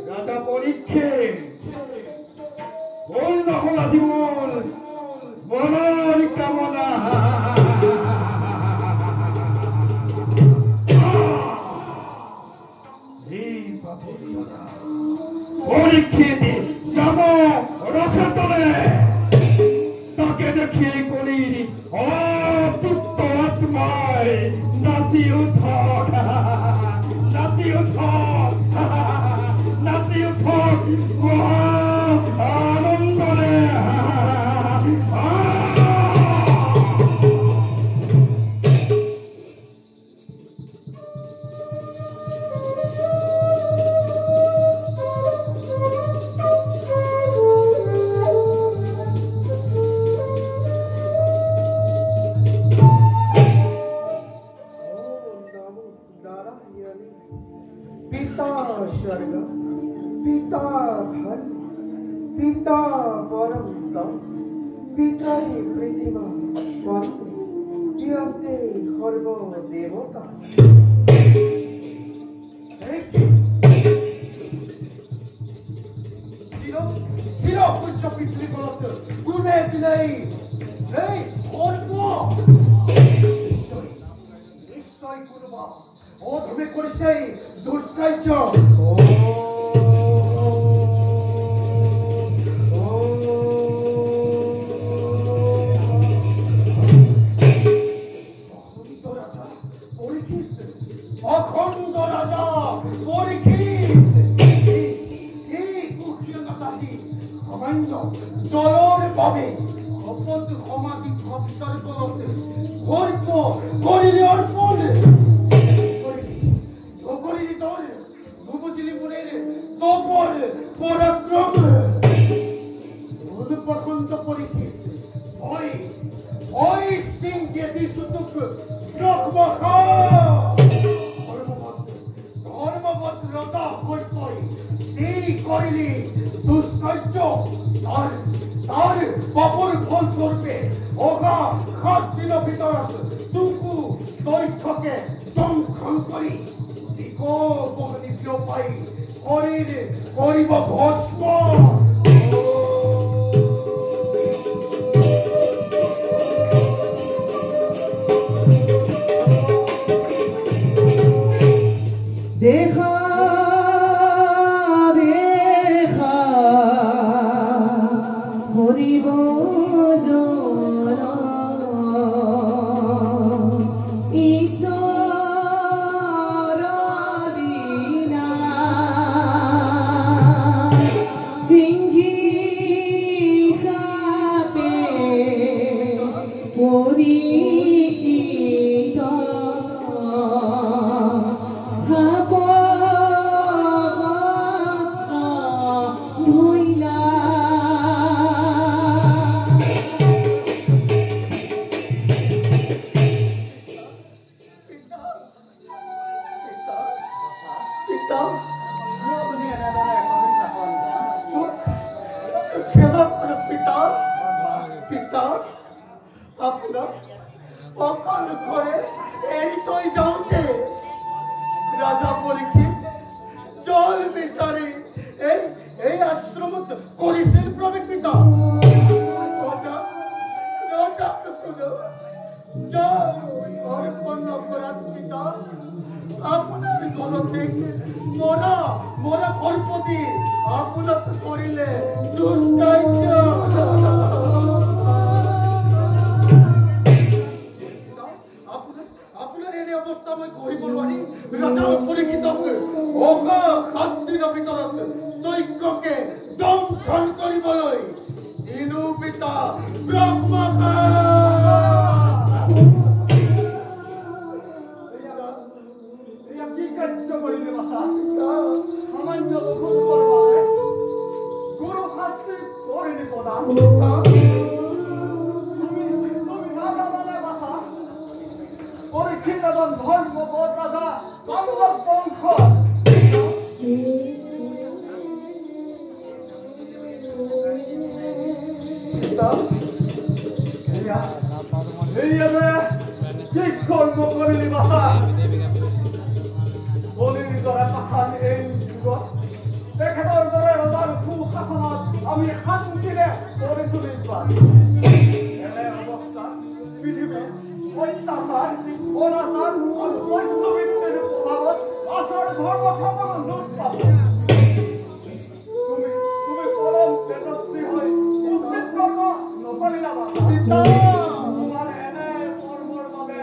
রাজা পরীক্ষিত পূর্ণ হল জীবন মনের কামনা পরীক্ষিত যাব রসতলে তাকে দেখিয়ে করির অতৃপ্ত আত্মায় নাচি উঠক নাচি উঠক নাচি উঠক আনন্দরে पिता स्वर्ग पिता धन पिता परम तप पितारी प्रतिमा वंदे प्रियते सर्व देवता শির পূজ্য পিতৃগলত গুণে দিলেই এই ধর্ম নিশ্চয় কোনোবা অধমে করেছে দুষ্কার্য অখণ্ড রাজা পরীক্ষিত এই কুক্ষিয়তাটি সামান্য জলর পাবে অপদ সমাধি ভিতর গলত গর্ব করিলে অর্পণ করিলি তোর বুঝিলি মনের তপর পরাক্রম অনুপখণ্ড পরীক্ষিত ওই ওই সিং দিয়ে সুতুক ব্রহ্মখা ধর্মভদ্রতা হই কই সেই করিলি দুষ্কার্য তার পাপর ফল স্বরূপে অগা 7 দিন ভিতৰত তুকু দৈক্ষকে দংশন কৰি দিগো বহনি বিয়পাই কৰিব ভস্ম অকল ঘৰে এৰি থৈ যাওঁতে ৰাজা পৰীক্ষিত জল বিচাৰি এই আশ্ৰমত কৰিছিল প্ৰৱেশ পিতা ৰজাকে কোনো জল অৰ্পণ কৰাত পিতা আপোনাৰ গলতেক মৰা অৰ্পতি আপোনাক কৰিলে দুষ্কাৰ্য আপোনাৰ এনে অৱস্থা মই কৰিব নোৱাৰি ৰজা পৰীক্ষিতক সাত দিনৰ ভিতৰত দৈত্যকে দংশন কৰিবলৈ দিলো পিতা ব্ৰহ্মকা কি কাৰ্য কৰিলে বাছা সামান্য লঘুকৰ বাবে গুৰু শাস্ত্ৰী কৰিলি প্ৰদান তুমি নাজানানে বাছা পৰীক্ষিত এজন ধৰ্মপদ ৰাজা পাণ্ডৱ বংশ কি কৰ্ম কৰিলি বাছা বলিৰ দৰে পাখান এই যুগত তেখেতৰ দৰে ৰজাৰ সুশাসনত আমি শান্তিৰে কৰি চলিব পাৰোঁ এনে অৱস্থা পৃথিৱীত অত্যাচাৰ অনাচাৰ আৰু বৈষ্ণৱীৰ প্ৰভাৱত আচাৰ ধৰ্ম সকলো লোপ পাব তুমি পৰম তেজস্বী হৈ উচিত কৰ্ম নকৰিলা বাছা তোমাৰ এনে কৰ্মৰ বাবে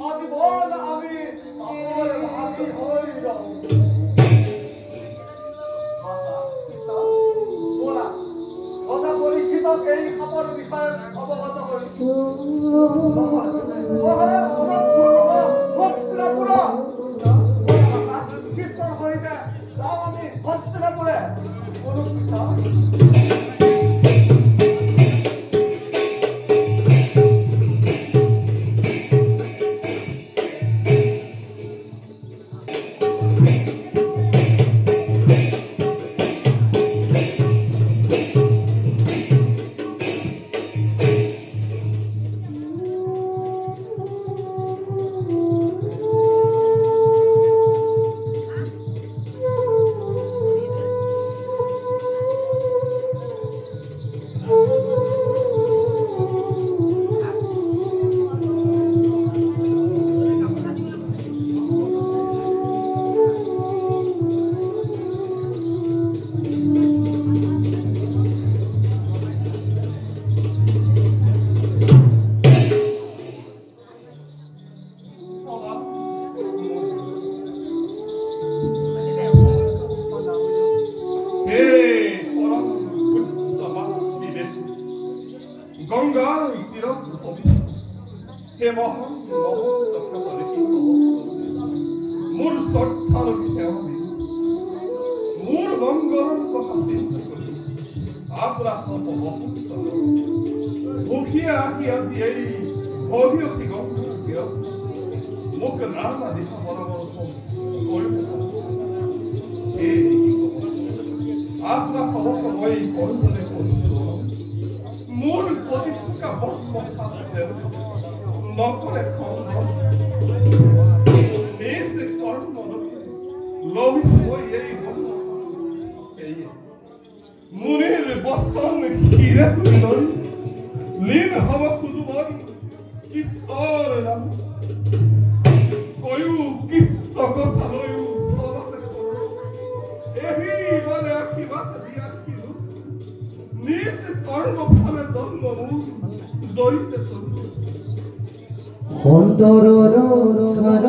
আজীৱন আমি পাপৰ ভাগী হৈ যাওঁ ৰজা পৰীক্ষিতক এই সাপৰ বিষয়ে অৱগত কৰিছো কীৰ্তন সৈতে যাওঁ আমি হস্তিনাপুৰে অনুষ্ঠিত গঙ্গাৰ তীৰত অভিষেক হে মহান মহন্ত ক্ষতৰে মোৰ শ্ৰদ্ধাৰ সেৱাবে মোৰ মঙ্গলৰ কথা চিন্তা কৰি আপোনাৰ বসন্ত ভুখিয়া আহি আজি এই ভগীৰথী গংগাৰ তীৰত মোক নানা দিশা বৰাবৰ কৰিব আপোনাৰ সমৰ্থ মই কৰিবলৈ কৰিছোঁ মোৰ প্ৰতি থকা ব্ৰহ্মশাস্ত্ৰে নকৰে খণ্ড নিজ কৰ্ম লভিছ মই এই ব্ৰহ্মশাস্ত্ৰে মুনিৰ বচন শিৰে তুলি লৈ লীন হব খোজো মই কৃষ্ণৰ নাম কৈও কৃষ্ণ কথা লৈও এহি মানে আশীৰ্বাদ দিয়াত কিনো নিজ কৰ্মফলে জন্ম মোৰ জড়িত অন্তৰৰ খাৰ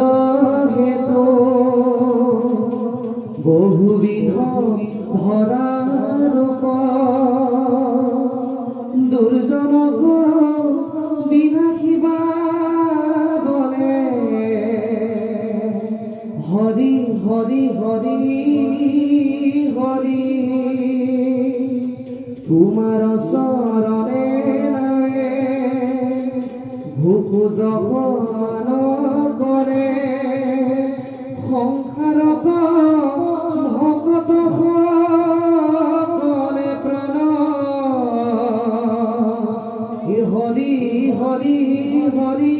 হেতু বহুবিধ ধৰা ৰূপ দুৰ্জনক বিনাশিবা বলে হৰি হৰি হৰি হৰি তোমাৰ চৰণে ভোখোজ সমান কৰে সংসাৰত ভকত সকলে প্ৰাণ হৰি হৰি হৰি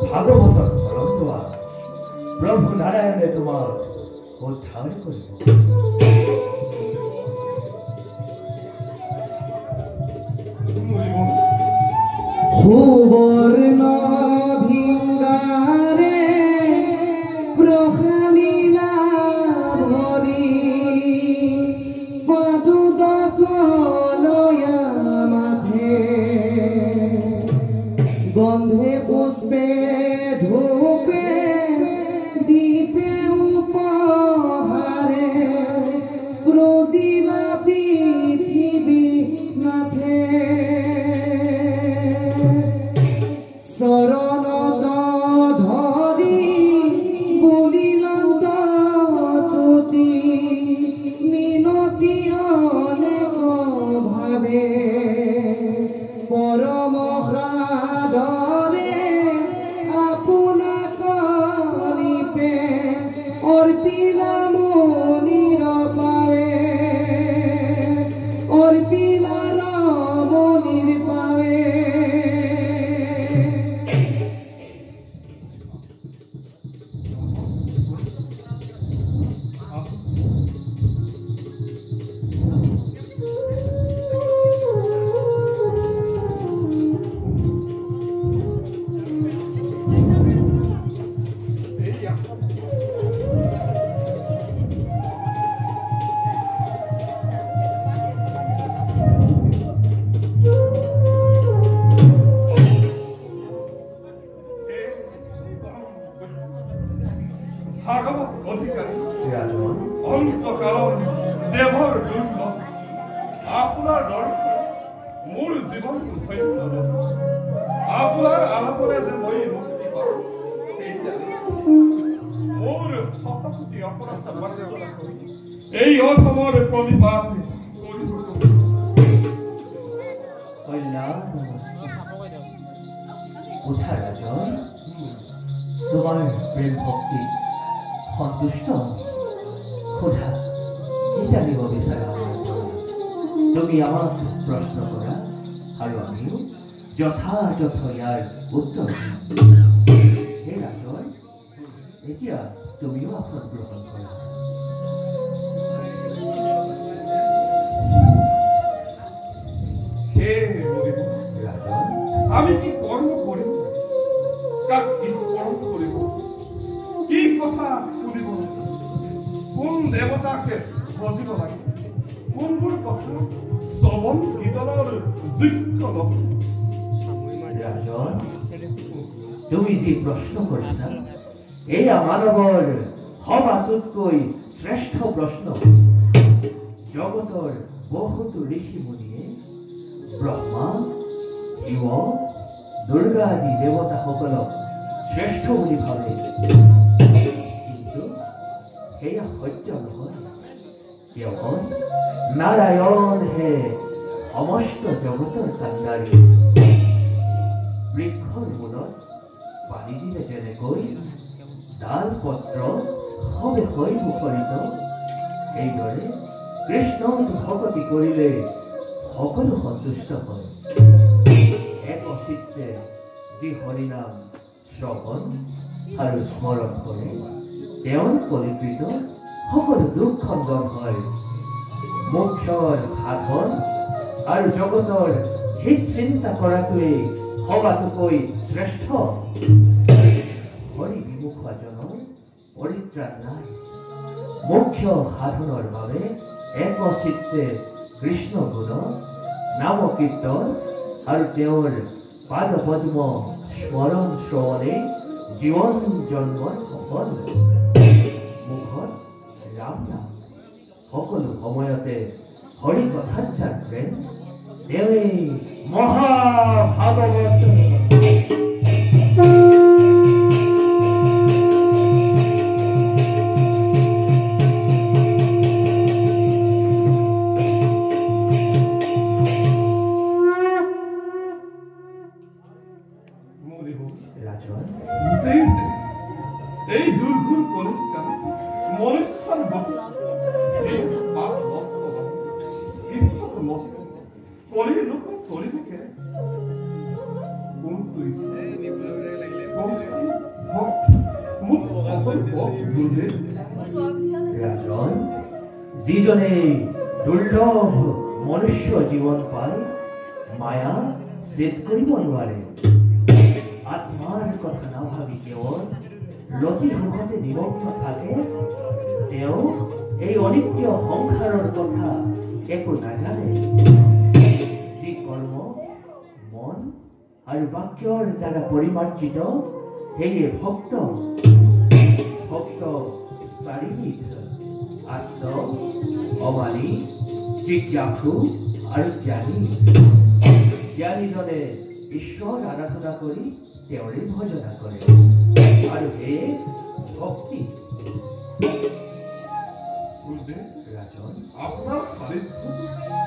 ভাগৱতৰ শৰণ লোৱা প্ৰভু নাৰায়ণে তোমাক উদ্ধাৰ কৰিব। সুবৰ্ণ ভিংগাৰে প্ৰসালিলা ভৰি পাদুদকলয়া মাথে গন্ধে পুষ্পে ধূপে দীপে উপহাৰে প্ৰজিলা পৃথিৱী নাথে চৰণত ধৰি বুলিলন্ত তুতি মিনতি অনেক ভাৱে পৰম সাদৰে আপোনাক নিপে অৰ্পিলা মনিৰ পাৱে অৰ্পিলা ৰমনিৰ পাৱে ভাগৱত অধিকাৰী ৰাজন অন্তকালৰ দেৱৰ দুৰ্লভ আপোনাৰ দৰ্শন মোৰ জীৱন ধন্য আপোনাৰ আলাপনে যে মই মুক্তি পাওঁ এই জানিছো মোৰ শতকোটি অপৰাধ মাৰ্জনা কৰি এই অসমৰ প্ৰতিপাদ কৰিব কল্যাণ উঠা ৰাজন তোমাৰ প্ৰেম ভক্তি সন্তুষ্ট সোধা কি জানিব বিচাৰা তুমি আমাক প্ৰশ্ন কৰা আৰু আমিও যথাযথ ইয়াৰ উত্তৰ হে ৰাজন এতিয়া তুমিও আসন গ্ৰহণ কৰা হে ৰাজন আমি কি কৰ্ম কৰিম কাক স্মৰণ কৰিব কি কথা শুনিব লাগে কোন দেৱতাকে ভজিব লাগে কোনবোৰ কথা শ্ৰৱণ কীৰ্তনৰ যোগ্য নহয় ৰাজন তুমি যি প্ৰশ্ন কৰিছা এয়া মানৱৰ সবাতোতকৈ শ্ৰেষ্ঠ প্ৰশ্ন জগতৰ বহুতো ঋষি মুনিয়ে ব্ৰহ্মা শিৱ দুৰ্গা আদি দেৱতাসকলক শ্ৰেষ্ঠ বুলি ভাবে কিন্তু সেয়া সত্য নহয় কেৱল নাৰায়ণ হে সমস্ত জগতৰ কাণ্ডাৰী বৃক্ষৰ মূলত পানী দিলে যেনেকৈ ডাল পত্ৰ সবে হৈ মুখৰিত এইদৰে কৃষ্ণক ভকতি কৰিলে সকলো সন্তুষ্ট হয় এক অচিত্তে যি হৰিনাম শ্ৰৱণ আৰু স্মৰণ কৰে তেওঁৰ কলিকৃত সকলো দুখ খণ্ডন হয় মুখ্যৰ সাধন আৰু জগতৰ হিত চিন্তা কৰাটোৱে সবাতোকৈ শ্ৰেষ্ঠ হৰি বিমুখজনৰ পৰিত্ৰাণ নাই মুখ্য সাধনৰ বাবে একচিত্তে কৃষ্ণ গুণ নাম কীৰ্তন আৰু তেওঁৰ পাদ পদ্ম স্মৰণ শ্ৰৱণে জীৱন জন্মৰ সফল মুখত ৰাম নাম সকলো সময়তে হৰি কথাত যাৰ প্ৰেম তেওঁই মহাভাগৱত এই দুৰ্ঘুৰ কলিকা মনুষ্যৰ গতি পাপ নষ্ট ইষ্টক নষ্ট কলিৰ লোক কৰিবে কেন কোন তুইছে মোক অকল কওক গুৰুদেৱ। ৰাজন, যিজনে দুৰ্লভ মনুষ্য জীৱন পায় মায়া ছেদ কৰিব নোৱাৰে। আত্মাৰ কথা নাভাবি কেৱল ৰতি সুখতে নিমগ্ন থাকে, তেওঁ এই অনিত্য সংসাৰৰ কথা একো নাজানে। যি কৰ্ম মন আৰু বাক্যৰ দ্বাৰা পৰিমাৰ্জিত সেয়ে ভক্ত। ভক্ত চাৰিবিধ: আত্ম, অমানি, জিজ্ঞাসু আৰু জ্ঞানী। জ্ঞানীজনে ঈশ্বৰ আৰাধনা কৰি তেওঁৰে ভজনা কৰে আৰু সেয়ে ভক্তি। গুৰুদেৱ, ৰাজন, আপোনাৰ সান্নিধ্য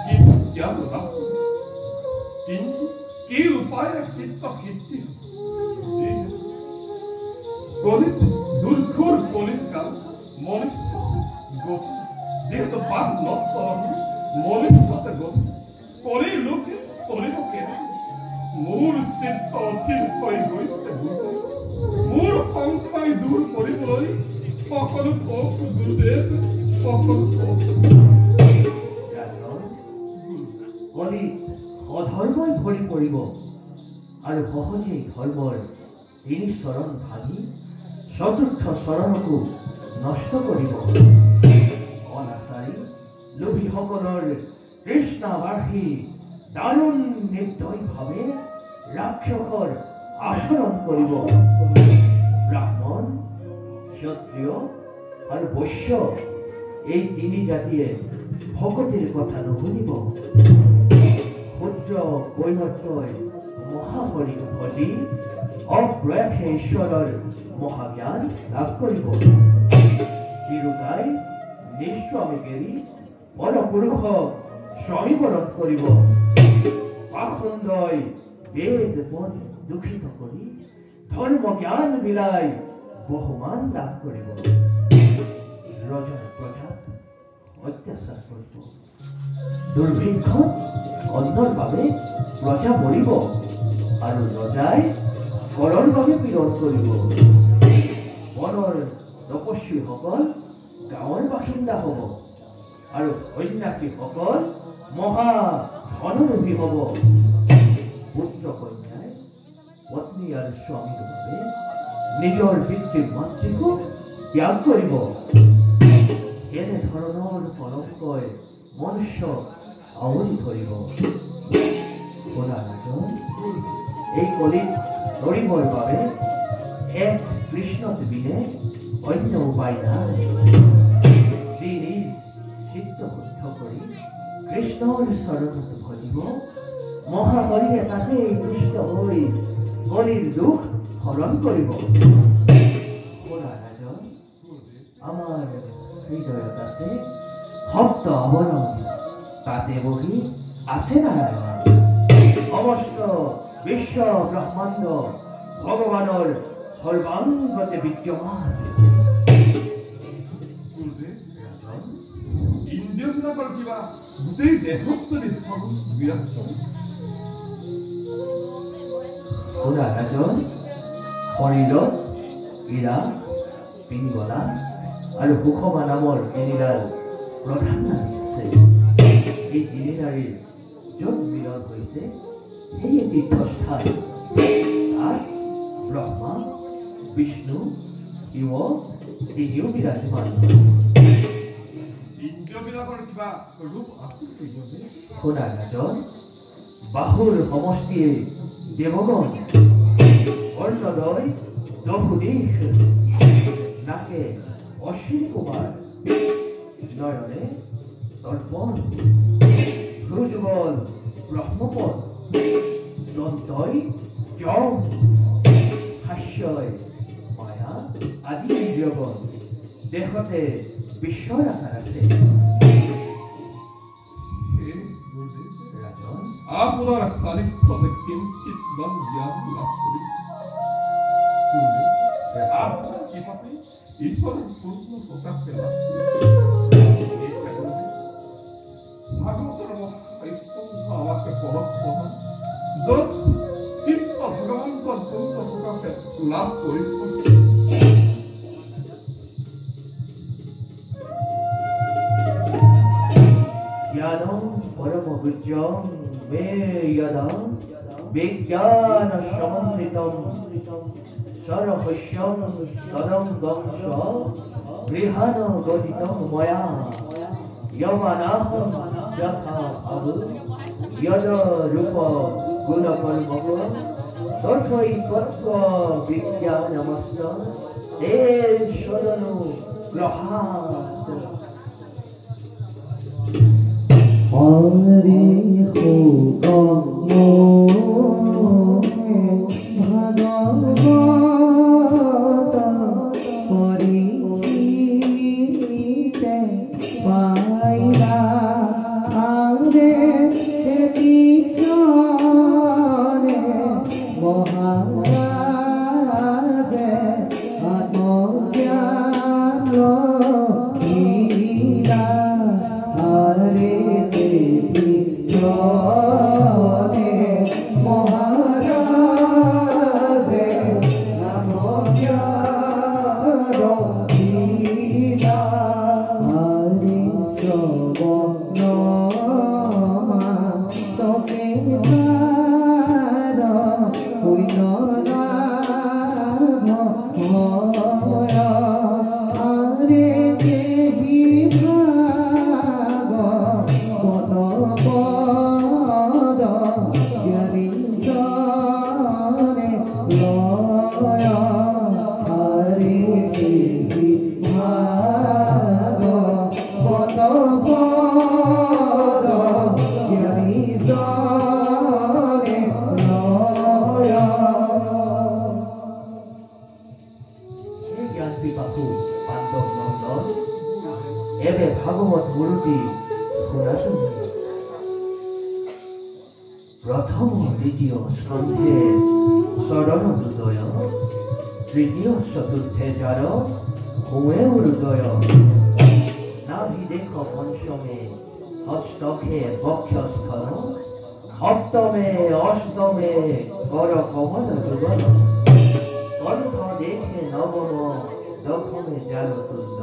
কি জ্ঞান লাভ কৰিব, কিন্তু কি উপায়েৰে চিত্ত সিদ্ধি কলিত দুৰ্ঘোৰ কলিত কাল মনুষ্য গঠন যিহেতু পাপ নষ্ট নহয় মনুষ্যতে গঠন কলিৰ লোকে তলিব কেনে মোৰ চিত্ত অথিৰ হৈ গৈছে গুৰুদেৱ। মোৰ সংশয় দূৰ কৰিবলৈ সকলো কওক গুৰুদেৱ, সকলো কওক। ৰাজন, কলিত অধৰ্মই ভৰি পৰিব আৰু সহজেই ধৰ্মৰ তিনি চৰণ ভাঙি চতুৰ্থ চৰণকো নষ্ট কৰিব। অনাচাৰী লোভীসকলৰ তৃষ্ণাবাৰ্হী দাৰুণ নিৰ্দয়ভাৱে ৰাক্ষসৰ আচৰণ কৰিব। ব্ৰাহ্মণ, ক্ষত্ৰিয় আৰু বৈশ্য এই তিনি জাতিয়ে ভকতিৰ কথা নুশুনিব। ক্ষুদ্ৰ বৈনত্যই মহাহৰিক ভজি অপ্ৰয়াসে ঈশ্বৰৰ মহাজ্ঞান লাভ কৰিব। তিৰোতাই নিঃস্বামীক এৰি পৰপুৰুষক স্বামীবৰণ কৰিব। পাখণ্ডই বেদ বন দূষিত কৰি ধৰ্ম জ্ঞান বিলাই বহুমান লাভ কৰিব। ৰজাৰ প্ৰজাক অত্যাচাৰ কৰিব। দুৰ্ভিক্ষত অন্নৰ বাবে প্ৰজা মৰিব আৰু ৰজাই কৰৰ বাবে পীড়ন কৰিব। বনৰ তপস্বীসকল গাঁৱৰ বাসিন্দা হ'ব আৰু সন্যাসীসকল মহা ধনলোভী হ'ব। পুত্ৰ কন্যাই পত্নী আৰু স্বামীৰ বাবে নিজৰ পিতৃ মাতৃকো ত্যাগ কৰিব। এনেধৰণৰ কলংকই মনুষ্যক আৱৰি ধৰিব। শুনা ৰাজন, এই কলিত ধৰিবৰ বাবে এক কৃষ্ণত বিনে অন্য উপায় নাই। যি নিজ চিত্ত শুদ্ধ কৰি কৃষ্ণৰ চৰণত ভজিব, মহাহৰিয়ে তাতেই তুষ্ট হৈ কলিৰ দুখ হৰণ কৰিব। শুনা ৰাজন, আমাৰ হৃদয়ত আছে সপ্ত আৱৰণ, তাতে বহি আছে নাৰায়ণ। সমস্ত বিশ্ব ব্ৰহ্মাণ্ড ভগৱানৰ সৰ্বাংগতে বিদ্যমান। গুৰুদেৱ, ইন্দ্ৰিয়বিলাকৰ কিবা গোটেই দেহত যদি বিৰাজ কৰে। শুনা ৰাজন, শৰীৰত ইৰা, পিংগলা আৰু সুষমা নামৰ তিনিডাল প্ৰধান নাৰী আছে। এই তিনি নাৰীৰ য'ত মিলন হৈছে সেই তীৰ্থস্থান। তাত ব্ৰহ্মা, বিষ্ণু, শিৱ তিনিও বিৰাজমান। ইন্দ্ৰিয়বিলাকৰ কিবা ৰূপ আছে নেকি গুৰুদেৱ? শুনা ৰাজন, বাহুৰ সমষ্টিয়ে দেৱগণ, অৰ্ণদয় দহুদিশ, নাকে অশ্বিনী কুমাৰ, নয়নে দৰ্পণ, ভ্ৰুযুগল ব্ৰহ্মপদ, দন্তই যম, হাস্যই মায়া আদি ইন্দ্ৰিয়গণ। দেহতে বিশ্বৰ আকাৰ আছে। হে গুৰুদেৱ, ৰাজন, আপোনাৰ সান্নিধ্যতে কিঞ্চিত মান জ্ঞান লাভ কৰিম। গুৰুদেৱ, আপোনাৰ কৃপাতে ঈশ্বৰৰ পূৰ্ণ প্ৰকাশ লাভ কৰিম। ভাগৱতৰ মহাস্কন্ধ আমাক পৰম প্ৰমাণ, য'ত কৃষ্ণ ভগৱন্ত অদ্ভুত প্ৰকাশে লাভ কৰিব জ্ঞানম পৰম গুজ্জম মে যদা বিজ্ঞান সমন্বিতম সরহস্যম সদম দংশ গৃহান গদিতম ময়া यवनाः यथा अभु यद रूप गुण कर्मः तथैकत्व विज्ञानमस्त ते शरणु ग्रहात् हरे भगवत परीक्षिते पाइला आरे कृष्णे महाराजे आत्मज्ञान हीरा हरे कृष्णे महाराजे आत्मज्ञान हीरा हरे सवनमा तोके सारा हुइन लाभ भय हरे देवी भाग पद पद ज्ञानी जने लय हरे देवी भाग पद पद ज्ञानी जने लय জ্ঞান বিবাহু পাণ্ডব নন্দন এবে ভাগবত মূর্তি শুনাচোন প্রথম দ্বিতীয় স্কন্ধে চরণ হৃদয় তৃতীয় চতুর্থে যার হুয়ে হৃদয় নাভি দেখ পঞ্চমে হস্তখে বক্ষস্থল সপ্তমে অষ্টমে কর কমল যুগল কণ্ঠ দেখে নবম দশমে জালতুণ্ড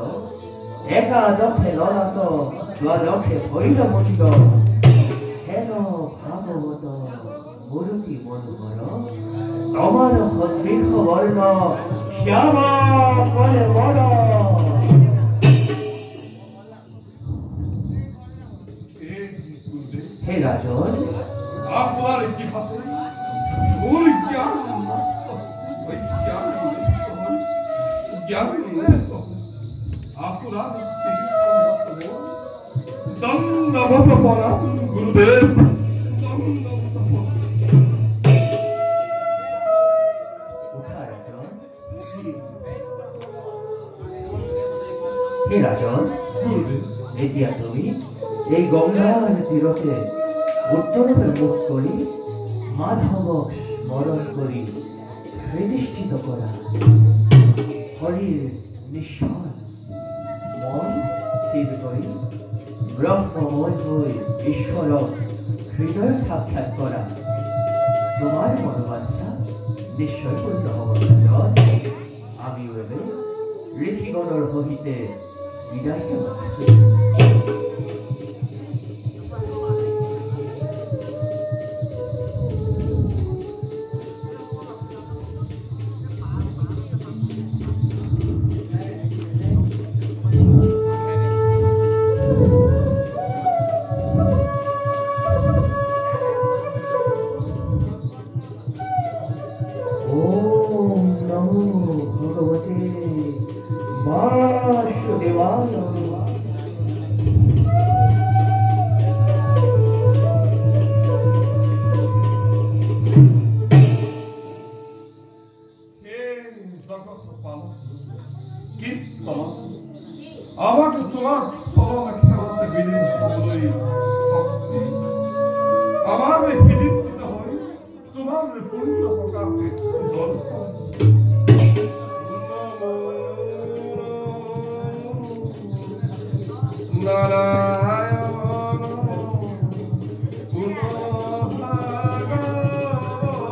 একাদশে ললাট দ্বাদশে ভৈরবন্দ হেন ভাগবত মূর্তি মনোহর তমার সদৃশ বর্ণ শ্যাম করে বড় হে রাজন আপনার কিভাবে মূল জ্ঞান নষ্ট ওই জ্ঞান নষ্ট হয় জ্ঞান নষ্ট আপনার দণ্ডবত প্রণাম গুরুদেব দণ্ডবত হে রাজন গুরুদেব এতিয়া তুমি এই গঙ্গার তীরতে উত্তরবে মুখ করি মাধবক স্মরণ করি হৃদিষ্ঠিত করা হরির নিঃশ্বাস মন স্থির করি ব্রহ্মময় হয়ে ঈশ্বর হৃদয় সাক্ষাৎ করা তোমার মনোবাঞ্ছা নিশ্চয় পূর্ণ হব রাজন আমিও এবে ঋষিগণৰ সহিতে বিদায়কে মাতিছো ওম নমো ভগবতে বাসুদেবায় হে জগৎ পালক কৃষ্ণ আমাকে তোমার চরণ খেলাতে বিলীন হবলৈ ভক্তি আমার ফিলিস্থিত হই তোমার পূর্ণ প্রকাশে দর্শন নারায়ণ পুনঃ ভাগবত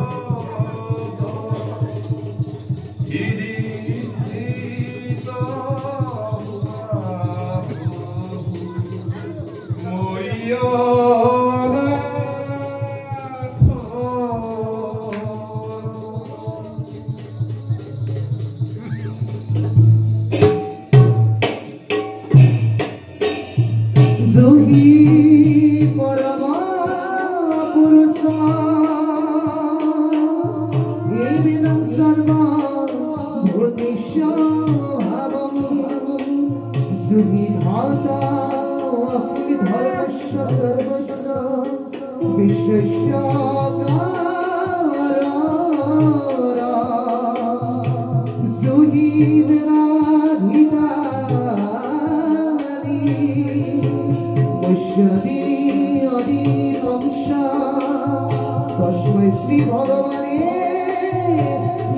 तस्मै श्री भगवाने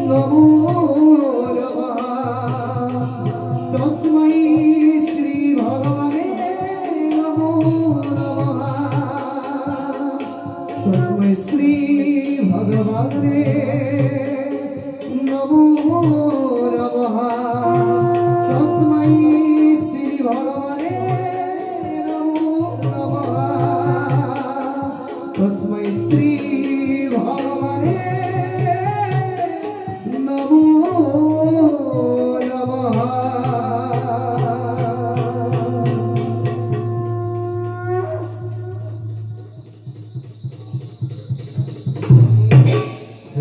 नमो नमः तस्मै श्री भगवाने नमो नमः तस्मै श्री भगवाने नमो नमः तस्मै श्री भगवाने नमो नमः तस्मै श्री भगवाने नमो नमः।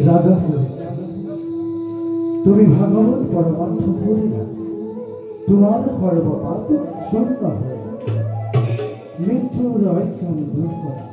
राजा তুমি ভাগবত পরমার্থ করিলা তোমার সর্বপাপ শূন্য হয়ে মৃত্যুর ঐক্যম দূর করা